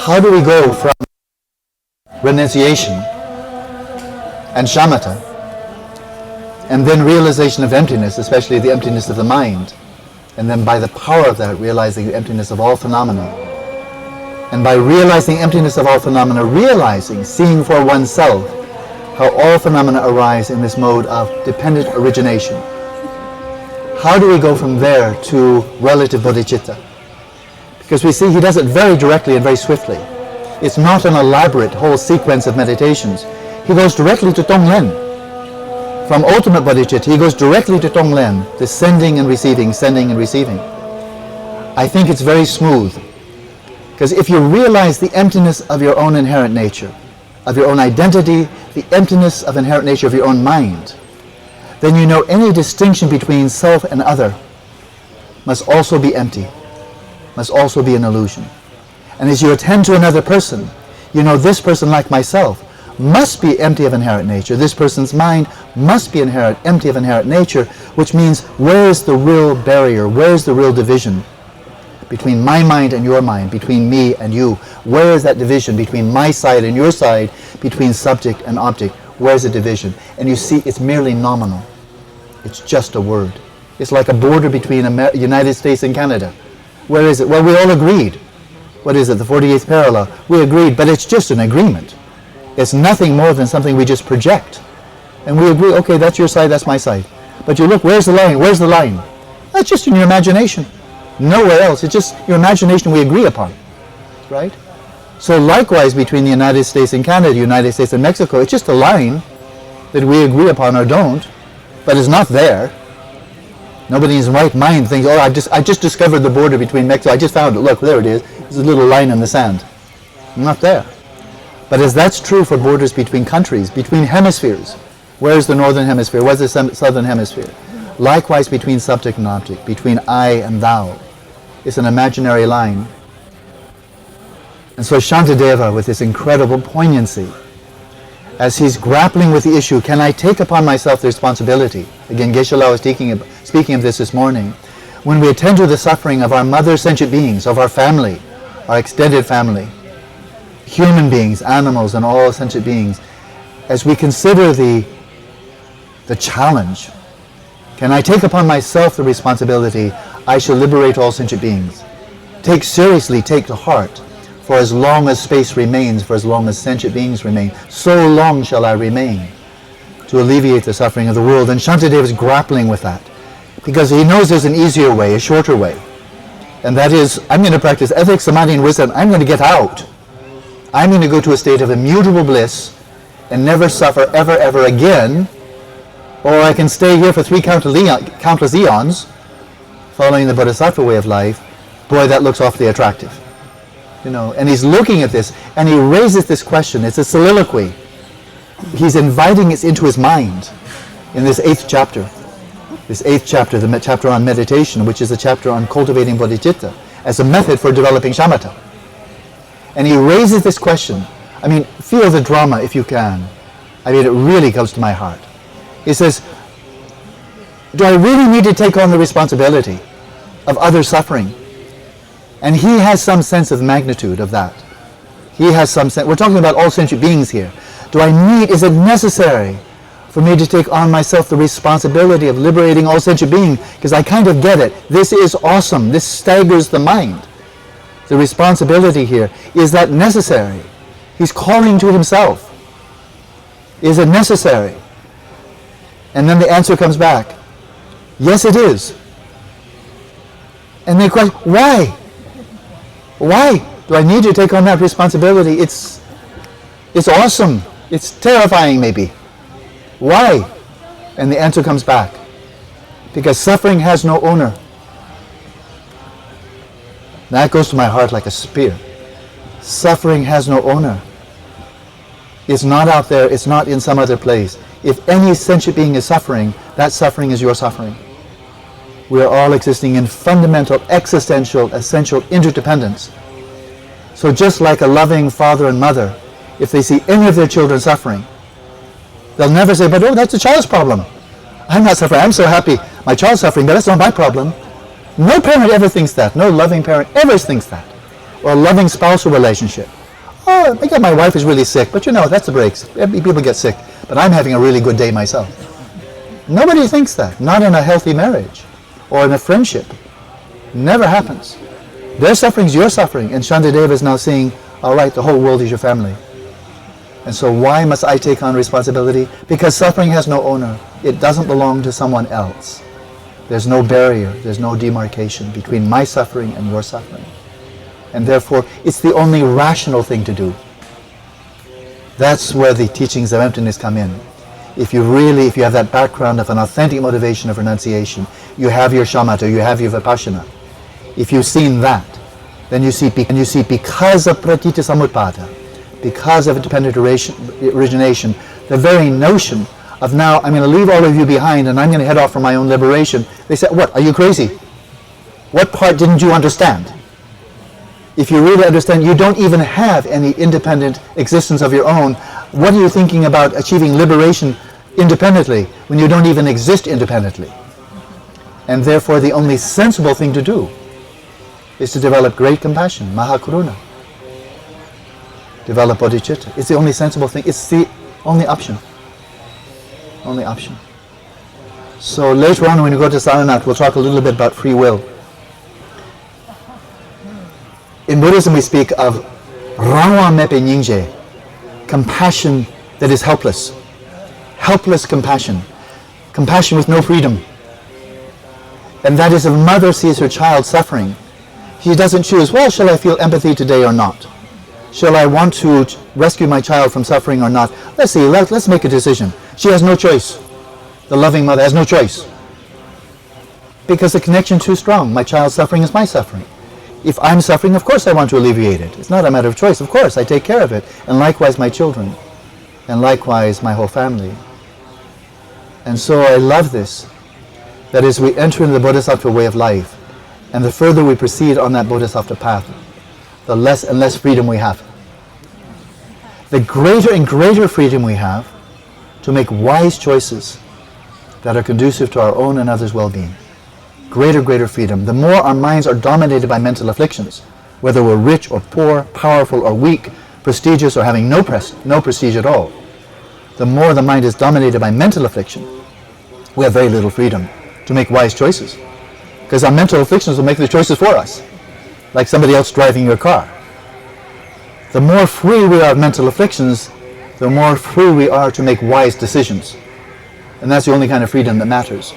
How do we go from renunciation and shamatha and then realization of emptiness, especially the emptiness of the mind, and then by the power of that realizing the emptiness of all phenomena, and by realizing emptiness of all phenomena, realizing, seeing for oneself how all phenomena arise in this mode of dependent origination. How do we go from there to relative bodhicitta? Because we see he does it very directly and very swiftly. It's not an elaborate whole sequence of meditations. He goes directly to Tonglen. From ultimate bodhicitta, he goes directly to Tonglen, the sending and receiving, sending and receiving. I think it's very smooth. Because if you realize the emptiness of your own inherent nature, of your own identity, the emptiness of inherent nature of your own mind, then you know any distinction between self and other must also be empty, must also be an illusion. And as you attend to another person, you know this person, like myself, must be empty of inherent nature. This person's mind must be empty of inherent nature, which means where is the real barrier, where is the real division between my mind and your mind, between me and you? Where is that division between my side and your side, between subject and object? Where's the division? And you see, it's merely nominal. It's just a word. It's like a border between United States and Canada. Where is it? Well, we all agreed. What is it, the 48th parallel? We agreed, but it's just an agreement. It's nothing more than something we just project. And we agree, okay, that's your side, that's my side. But you look, where's the line? Where's the line? That's just in your imagination. Nowhere else. It's just your imagination we agree upon. Right? So likewise between the United States and Canada, the United States and Mexico, it's just a line that we agree upon or don't, but it's not there. Nobody in his right mind thinks, oh, I just discovered the border between Mexico. I just found it. Look, there it is. There's a little line in the sand. Not there. But as that's true for borders between countries, between hemispheres, where's the northern hemisphere? Where's the southern hemisphere? Likewise between subject and object, between I and thou. It's an imaginary line. And so Shantideva, with this incredible poignancy, as he's grappling with the issue, can I take upon myself the responsibility? Again, Geshe-la was speaking of this morning. When we attend to the suffering of our mother sentient beings, of our family, our extended family, human beings, animals, and all sentient beings, as we consider the challenge, can I take upon myself the responsibility? I shall liberate all sentient beings. Take seriously, take to heart, for as long as space remains, for as long as sentient beings remain, so long shall I remain to alleviate the suffering of the world. And Shantideva is grappling with that, because he knows there's an easier way, a shorter way. And that is, I'm going to practice ethics, samadhi, and wisdom. I'm going to get out. I'm going to go to a state of immutable bliss and never suffer ever, ever again. Or I can stay here for 3 countless eons, following the Bodhisattva way of life. Boy, that looks awfully attractive. You know, and he's looking at this, and he raises this question. It's a soliloquy. He's inviting it into his mind in this 8th chapter. This 8th chapter, the chapter on meditation, which is a chapter on cultivating bodhicitta as a method for developing shamatha. And he raises this question. I mean, feel the drama if you can. I mean, it really comes to my heart. He says, do I really need to take on the responsibility of other suffering? And he has some sense of magnitude of that. He has some sense. We're talking about all sentient beings here. Is it necessary for me to take on myself the responsibility of liberating all sentient beings? Because I kind of get it. This is awesome. This staggers the mind. The responsibility here, is that necessary? He's calling to himself. Is it necessary? And then the answer comes back. Yes, it is. And the question, why? Why do I need to take on that responsibility? It's awesome. It's terrifying, maybe. Why? And the answer comes back. Because suffering has no owner. That goes to my heart like a spear. Suffering has no owner. It's not out there. It's not in some other place. If any sentient being is suffering, that suffering is your suffering. We are all existing in fundamental, existential, essential interdependence. So just like a loving father and mother, if they see any of their children suffering, they'll never say, but oh, that's the child's problem. I'm not suffering. I'm so happy. my child's suffering, but that's not my problem. No parent ever thinks that. No loving parent ever thinks that. Or a loving spousal relationship. Oh, I get my wife is really sick, but that's the breaks. People get sick, but I'm having a really good day myself. Nobody thinks that. Not in a healthy marriage or in a friendship. Never happens. Their suffering is your suffering, and Shantideva is now saying, all right, the whole world is your family. And so why must I take on responsibility? Because suffering has no owner. It doesn't belong to someone else. There's no barrier, there's no demarcation between my suffering and your suffering. And therefore, it's the only rational thing to do. That's where the teachings of emptiness come in. If you have that background of an authentic motivation of renunciation, you have your shamatha, you have your vipassana. If you've seen that, then you see because of pratitya samutpada, because of dependent origination, the very notion of now I'm going to leave all of you behind and I'm going to head off for my own liberation. They said, what, are you crazy? What part didn't you understand? If you really understand, you don't even have any independent existence of your own. What are you thinking about achieving liberation independently when you don't even exist independently? And therefore the only sensible thing to do is to develop great compassion, mahakaruna. Develop bodhicitta. It's the only sensible thing. It's the only option. Only option. So later on when we go to Saranat, we'll talk a little bit about free will. In Buddhism we speak of rawa mepe nyingje, compassion that is helpless. Helpless compassion. Compassion with no freedom. And that is if a mother sees her child suffering, she doesn't choose, well, shall I feel empathy today or not? Shall I want to rescue my child from suffering or not? Let's see, let's make a decision. She has no choice. The loving mother has no choice. Because the connection is too strong. My child's suffering is my suffering. If I'm suffering, of course I want to alleviate it. It's not a matter of choice. Of course, I take care of it. And likewise my children. And likewise my whole family. And so I love this. That as we enter into the Bodhisattva way of life, and the further we proceed on that Bodhisattva path, the less and less freedom we have. The greater and greater freedom we have to make wise choices that are conducive to our own and others' well-being. Greater freedom. The more our minds are dominated by mental afflictions, whether we're rich or poor, powerful or weak, prestigious or having no prestige at all, the more the mind is dominated by mental affliction, we have very little freedom to make wise choices. Because our mental afflictions will make the choices for us, like somebody else driving your car. The more free we are of mental afflictions, the more free we are to make wise decisions. And that's the only kind of freedom that matters.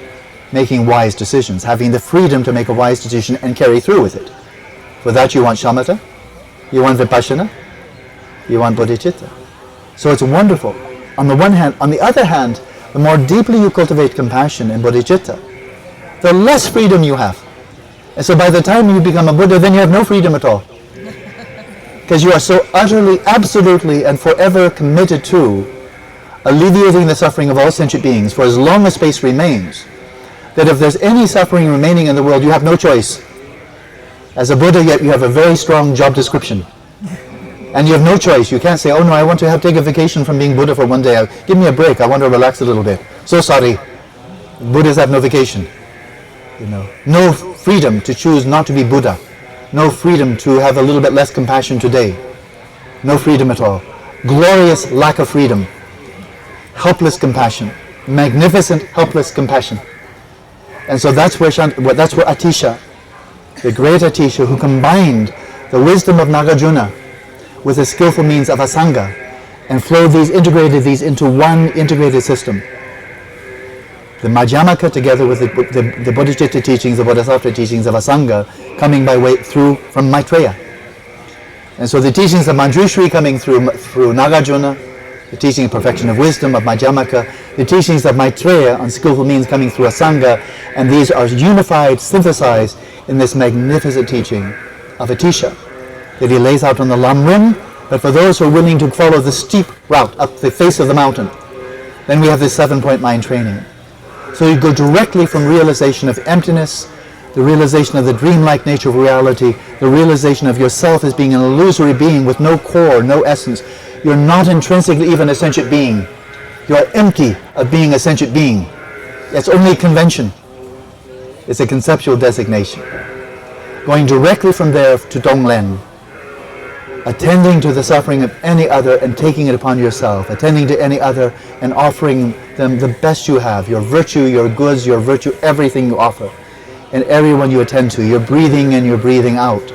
Making wise decisions, having the freedom to make a wise decision and carry through with it. For that you want shamatha, you want vipassana, you want bodhicitta. So it's wonderful. On the one hand, on the other hand, the more deeply you cultivate compassion and bodhicitta, the less freedom you have. And so by the time you become a Buddha, then you have no freedom at all. Because you are so utterly, absolutely, and forever committed to alleviating the suffering of all sentient beings for as long as space remains, that if there's any suffering remaining in the world, you have no choice. As a Buddha, yet you have a very strong job description. And you have no choice. You can't say, oh no, I want to take a vacation from being Buddha for one day. Give me a break. I want to relax a little bit. So sorry. Buddhas have no vacation. No freedom to choose not to be Buddha. No freedom to have a little bit less compassion today. No freedom at all. Glorious lack of freedom. Helpless compassion. Magnificent helpless compassion. And so that's where Atisha, the great Atisha, who combined the wisdom of Nagarjuna with the skillful means of Asanga and integrated these into one integrated system. The Madhyamaka together with the Bodhicitta teachings, the Bodhisattva teachings of Asanga coming by way through from Maitreya. And so the teachings of Manjushri coming through Nagarjuna, the teaching of perfection of wisdom of Madhyamaka, the teachings of Maitreya on skillful means coming through Asanga, and these are unified, synthesized in this magnificent teaching of Atisha that he lays out on the Lamrim, but for those who are willing to follow the steep route up the face of the mountain, then we have this 7-point mind training. So you go directly from realization of emptiness, the realization of the dreamlike nature of reality, the realization of yourself as being an illusory being with no core, no essence. You're not intrinsically even a sentient being. You are empty of being a sentient being. It's only convention. It's a conceptual designation. Going directly from there to Donglen, attending to the suffering of any other and taking it upon yourself, attending to any other and offering them the best you have, your virtue, your goods, your virtue, everything you offer, and everyone you attend to. You're breathing in, you're breathing out.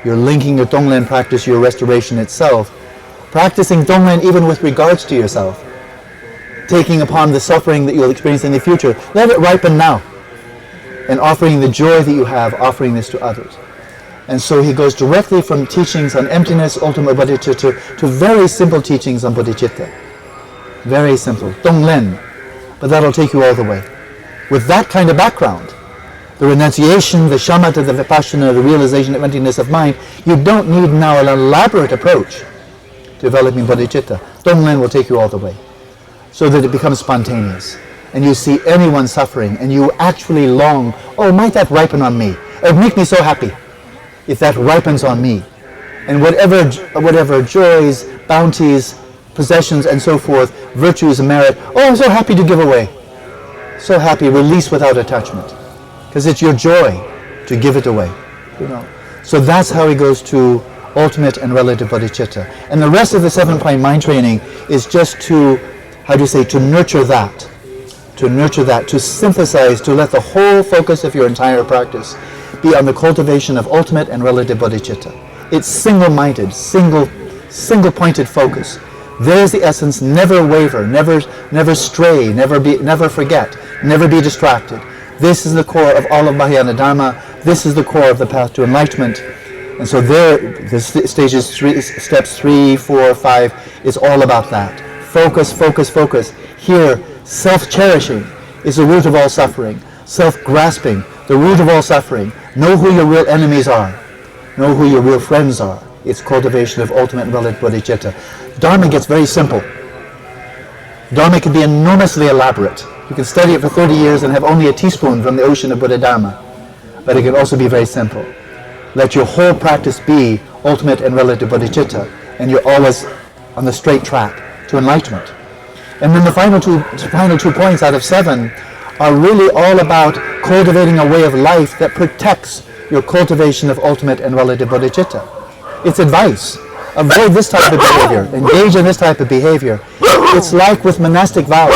You're linking your Donglen practice, your restoration itself, practicing Donglen even with regards to yourself, taking upon the suffering that you'll experience in the future. Let it ripen now, and offering the joy that you have, offering this to others. And so he goes directly from teachings on emptiness, ultimate bodhicitta, to very simple teachings on bodhicitta. Very simple. Donglen. But that'll take you all the way. With that kind of background, the renunciation, the shamatha, the vipassana, the realization of emptiness of mind, you don't need now an elaborate approach to developing bodhicitta. Donglen will take you all the way, so that it becomes spontaneous. And you see anyone suffering, and you actually long, oh, might that ripen on me? It would make me so happy if that ripens on me. And whatever joys, bounties, possessions, and so forth, virtues and merit, oh, I'm so happy to give away. So happy, release without attachment. Because it's your joy to give it away. So that's how he goes to ultimate and relative bodhicitta. And the rest of the 7-point mind training is just to, to nurture that. To nurture that, to synthesize, to let the whole focus of your entire practice be on the cultivation of ultimate and relative bodhicitta. It's single-minded, single-pointed focus. There's the essence. Never waver, never stray, never forget, never be distracted. This is the core of all of Mahayana Dharma. This is the core of the path to enlightenment. And so the steps 3, 4, 5 is all about that. Focus, focus, focus. Here, self-cherishing is the root of all suffering. Self-grasping, the root of all suffering. Know who your real enemies are. Know who your real friends are. It's cultivation of ultimate and relative bodhicitta. Dharma gets very simple. Dharma can be enormously elaborate. You can study it for 30 years and have only a teaspoon from the ocean of Buddha Dharma. But it can also be very simple. Let your whole practice be ultimate and relative bodhicitta, and you're always on the straight track to enlightenment. And then the final two points out of 7 are really all about cultivating a way of life that protects your cultivation of ultimate and relative bodhicitta. It's advice. Avoid this type of behavior. Engage in this type of behavior. It's like with monastic vows.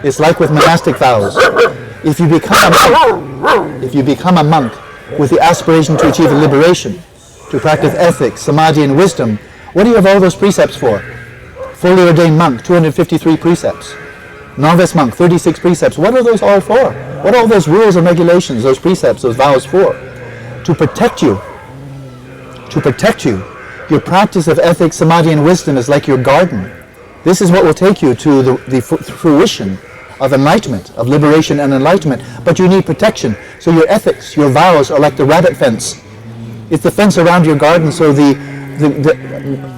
It's like with monastic vows. If you become a monk with the aspiration to achieve liberation, to practice ethics, samadhi, and wisdom, what do you have all those precepts for? Fully ordained monk, 253 precepts. Novice monk, 36 precepts. What are those all for? What are all those rules and regulations, those precepts, those vows for? To protect you. To protect you. Your practice of ethics, samadhi, and wisdom is like your garden. This is what will take you to the fruition of enlightenment, of liberation and enlightenment. But you need protection. So your ethics, your vows are like the rabbit fence. It's the fence around your garden so the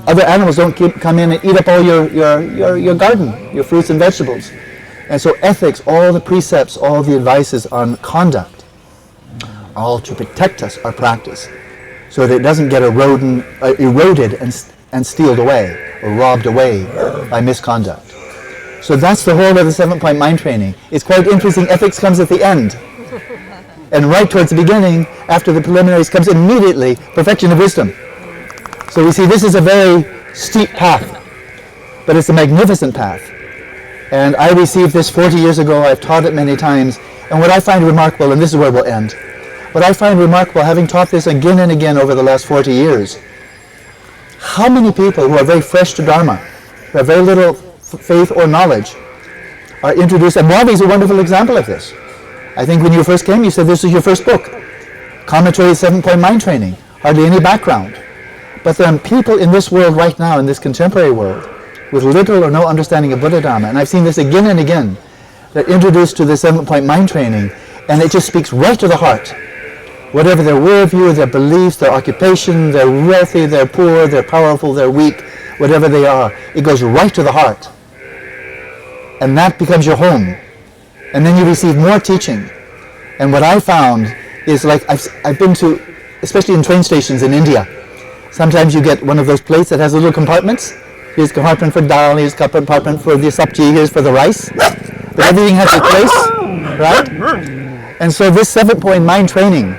other animals don't come in and eat up all your garden, your fruits and vegetables. And so ethics, all the precepts, all the advices on conduct, are all to protect us, our practice, so that it doesn't get eroded and stealed away or robbed away by misconduct. So that's the whole of the 7-point mind training. It's quite interesting. Ethics comes at the end. And right towards the beginning, after the preliminaries, comes immediately perfection of wisdom. So we see this is a very steep path, but it's a magnificent path. And I received this 40 years ago. I've taught it many times. And what I find remarkable, and this is where we'll end, what I find remarkable, having taught this again and again over the last 40 years, how many people who are very fresh to Dharma, who have very little faith or knowledge, are introduced, and Ravi is a wonderful example of this. I think when you first came, you said this is your first book. Commentary 7-point mind training, hardly any background. But there are people in this world right now, in this contemporary world, with little or no understanding of Buddha Dharma, and I've seen this again and again, they're introduced to the 7-point mind training, and it just speaks right to the heart. Whatever their worldview, their beliefs, their occupation, they're wealthy, they're poor, they're powerful, they're weak, whatever they are, it goes right to the heart. And that becomes your home. And then you receive more teaching. And what I found is, like, I've been to, especially in train stations in India, sometimes you get one of those plates that has little compartments. Here's a compartment for dal, here's a compartment for the sabji, here's for the rice. but everything has its place, right? And so this 7-point mind training,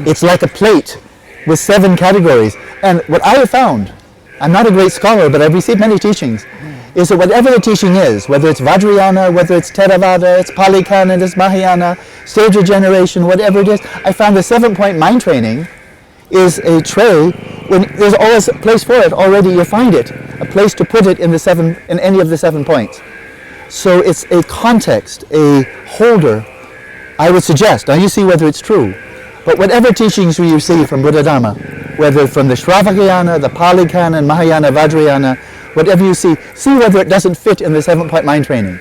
it's like a plate with 7 categories. And what I have found, I'm not a great scholar, but I've received many teachings, is that whatever the teaching is, whether it's Vajrayana, whether it's Theravada, it's Pali Canon, it's Mahayana, stage of generation, whatever it is, I found the 7-point mind training is a tray. When there's always a place for it already, you find it, a place to put it in any of the 7 points. So it's a context, a holder, I would suggest. Now you see whether it's true. But whatever teachings you receive from Buddha Dharma, whether from the Shravakayana, the Pali Canon, Mahayana, Vajrayana, whatever you see whether it doesn't fit in the 7-point mind training.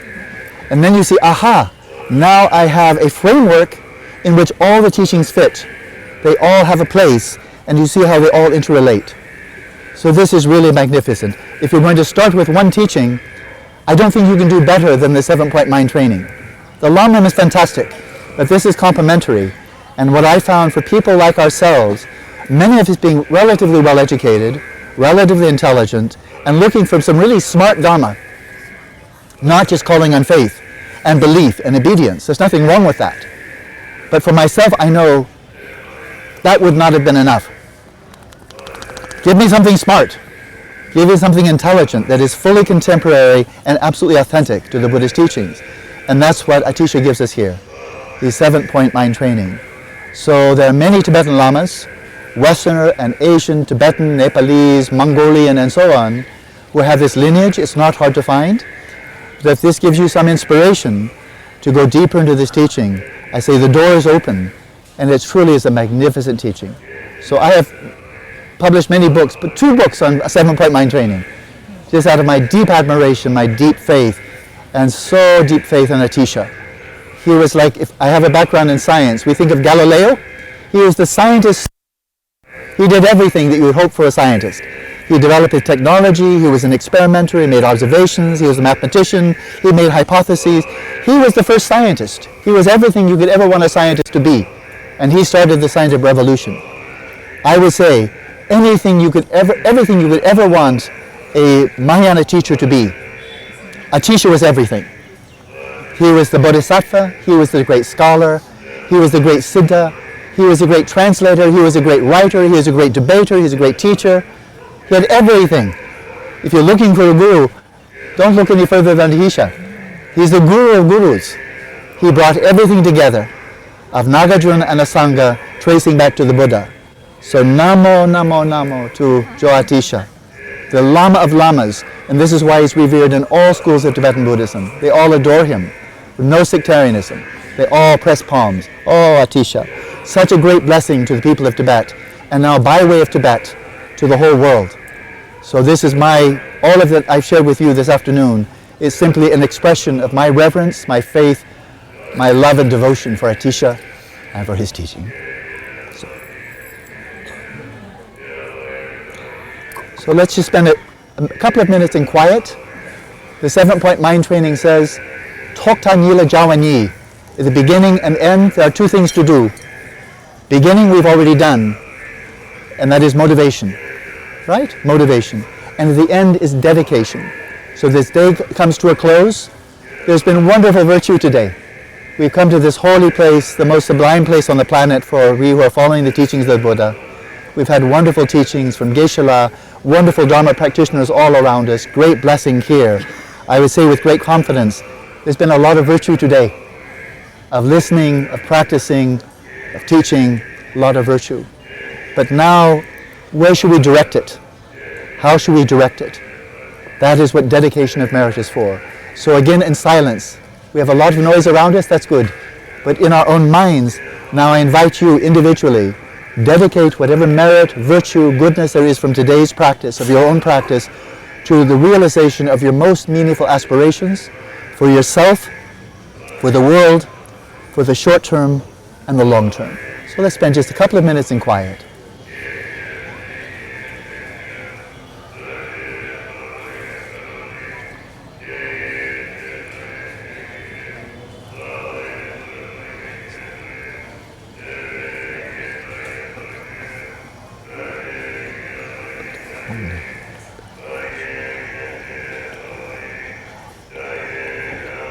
And then you see, aha, now I have a framework in which all the teachings fit. They all have a place, and you see how they all interrelate. So this is really magnificent. If you're going to start with one teaching, I don't think you can do better than the 7-point mind training. The Lama is fantastic, but this is complementary. And what I found for people like ourselves, many of us being relatively well educated, relatively intelligent, and looking for some really smart Dharma, not just calling on faith and belief and obedience. There's nothing wrong with that. But for myself, I know that would not have been enough. Give me something smart. Give me something intelligent that is fully contemporary and absolutely authentic to the Buddhist teachings. And that's what Atisha gives us here, the 7-point mind training. So there are many Tibetan Lamas, Westerner and Asian, Tibetan, Nepalese, Mongolian, and so on, who have this lineage. It's not hard to find. But if this gives you some inspiration to go deeper into this teaching, I say the door is open, and it truly is a magnificent teaching. So I have published many books, but 2 books on 7-point mind training, just out of my deep admiration, my deep faith, and so deep faith in Atisha. He was like, if I have a background in science, we think of Galileo, he was the scientist. He did everything that you would hope for a scientist. He developed his technology, he was an experimenter, he made observations, he was a mathematician, he made hypotheses. He was the first scientist. He was everything you could ever want a scientist to be. And he started the scientific revolution. I would say, everything you could ever want a Mahayana teacher to be, Atisha was everything. He was the Bodhisattva, he was the great scholar, he was the great Siddha, he was a great translator, he was a great writer, he was a great debater, he was a great teacher. He had everything. If you're looking for a guru, don't look any further than Atisha. He's the guru of gurus. He brought everything together, of Nagarjuna and Asanga, tracing back to the Buddha. So Namo, Namo, Namo to Jo Atisha, the Lama of Lamas, and this is why he's revered in all schools of Tibetan Buddhism. They all adore him, with no sectarianism. They all press palms. Oh, Atisha, such a great blessing to the people of Tibet, and now by way of Tibet, to the whole world. So this is all of that I've shared with you this afternoon is simply an expression of my reverence, my faith, my love and devotion for Atisha and for his teaching. So let's just spend a couple of minutes in quiet. The 7-point mind training says, Tokta Nila Jawani. At the beginning and end, there are 2 things to do. Beginning we've already done, and that is motivation. Right? Motivation. And at the end is dedication. So this day comes to a close. There's been wonderful virtue today. We've come to this holy place, the most sublime place on the planet for we who are following the teachings of the Buddha. We've had wonderful teachings from Geshe-la, wonderful Dharma practitioners all around us, great blessing here. I would say with great confidence, there's been a lot of virtue today, of listening, of practicing, of teaching, a lot of virtue. But now, where should we direct it? How should we direct it? That is what dedication of merit is for. So again, in silence, we have a lot of noise around us, that's good. But in our own minds, now I invite you individually, dedicate whatever merit, virtue, goodness there is from today's practice, of your own practice, to the realization of your most meaningful aspirations for yourself, for the world, for the short term and the long term. So let's spend just a couple of minutes in quiet.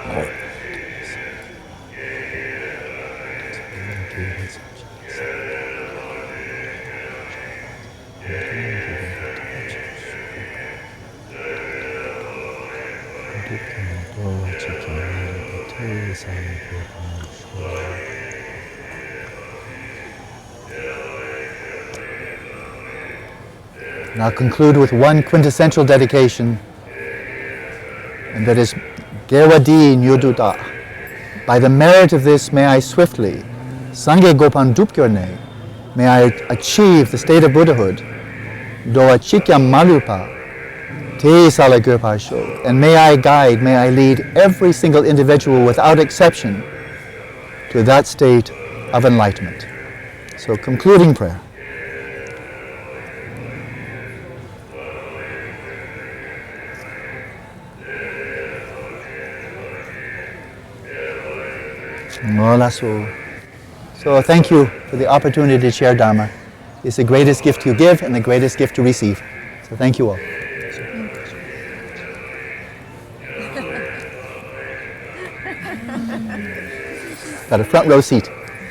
Right. And I'll conclude with one quintessential dedication, and that is Gewadi Nyuduta. By the merit of this, may I swiftly, Sangye Gopan Dupgyurne, may I achieve the state of Buddhahood, Doa Chikyam Malupa, Te Sala Gurpasho, and may I guide, may I lead every single individual without exception to that state of enlightenment. So, concluding prayer. So thank you for the opportunity to share Dharma. It's the greatest gift to give and the greatest gift to receive. So thank you all. Got a front row seat.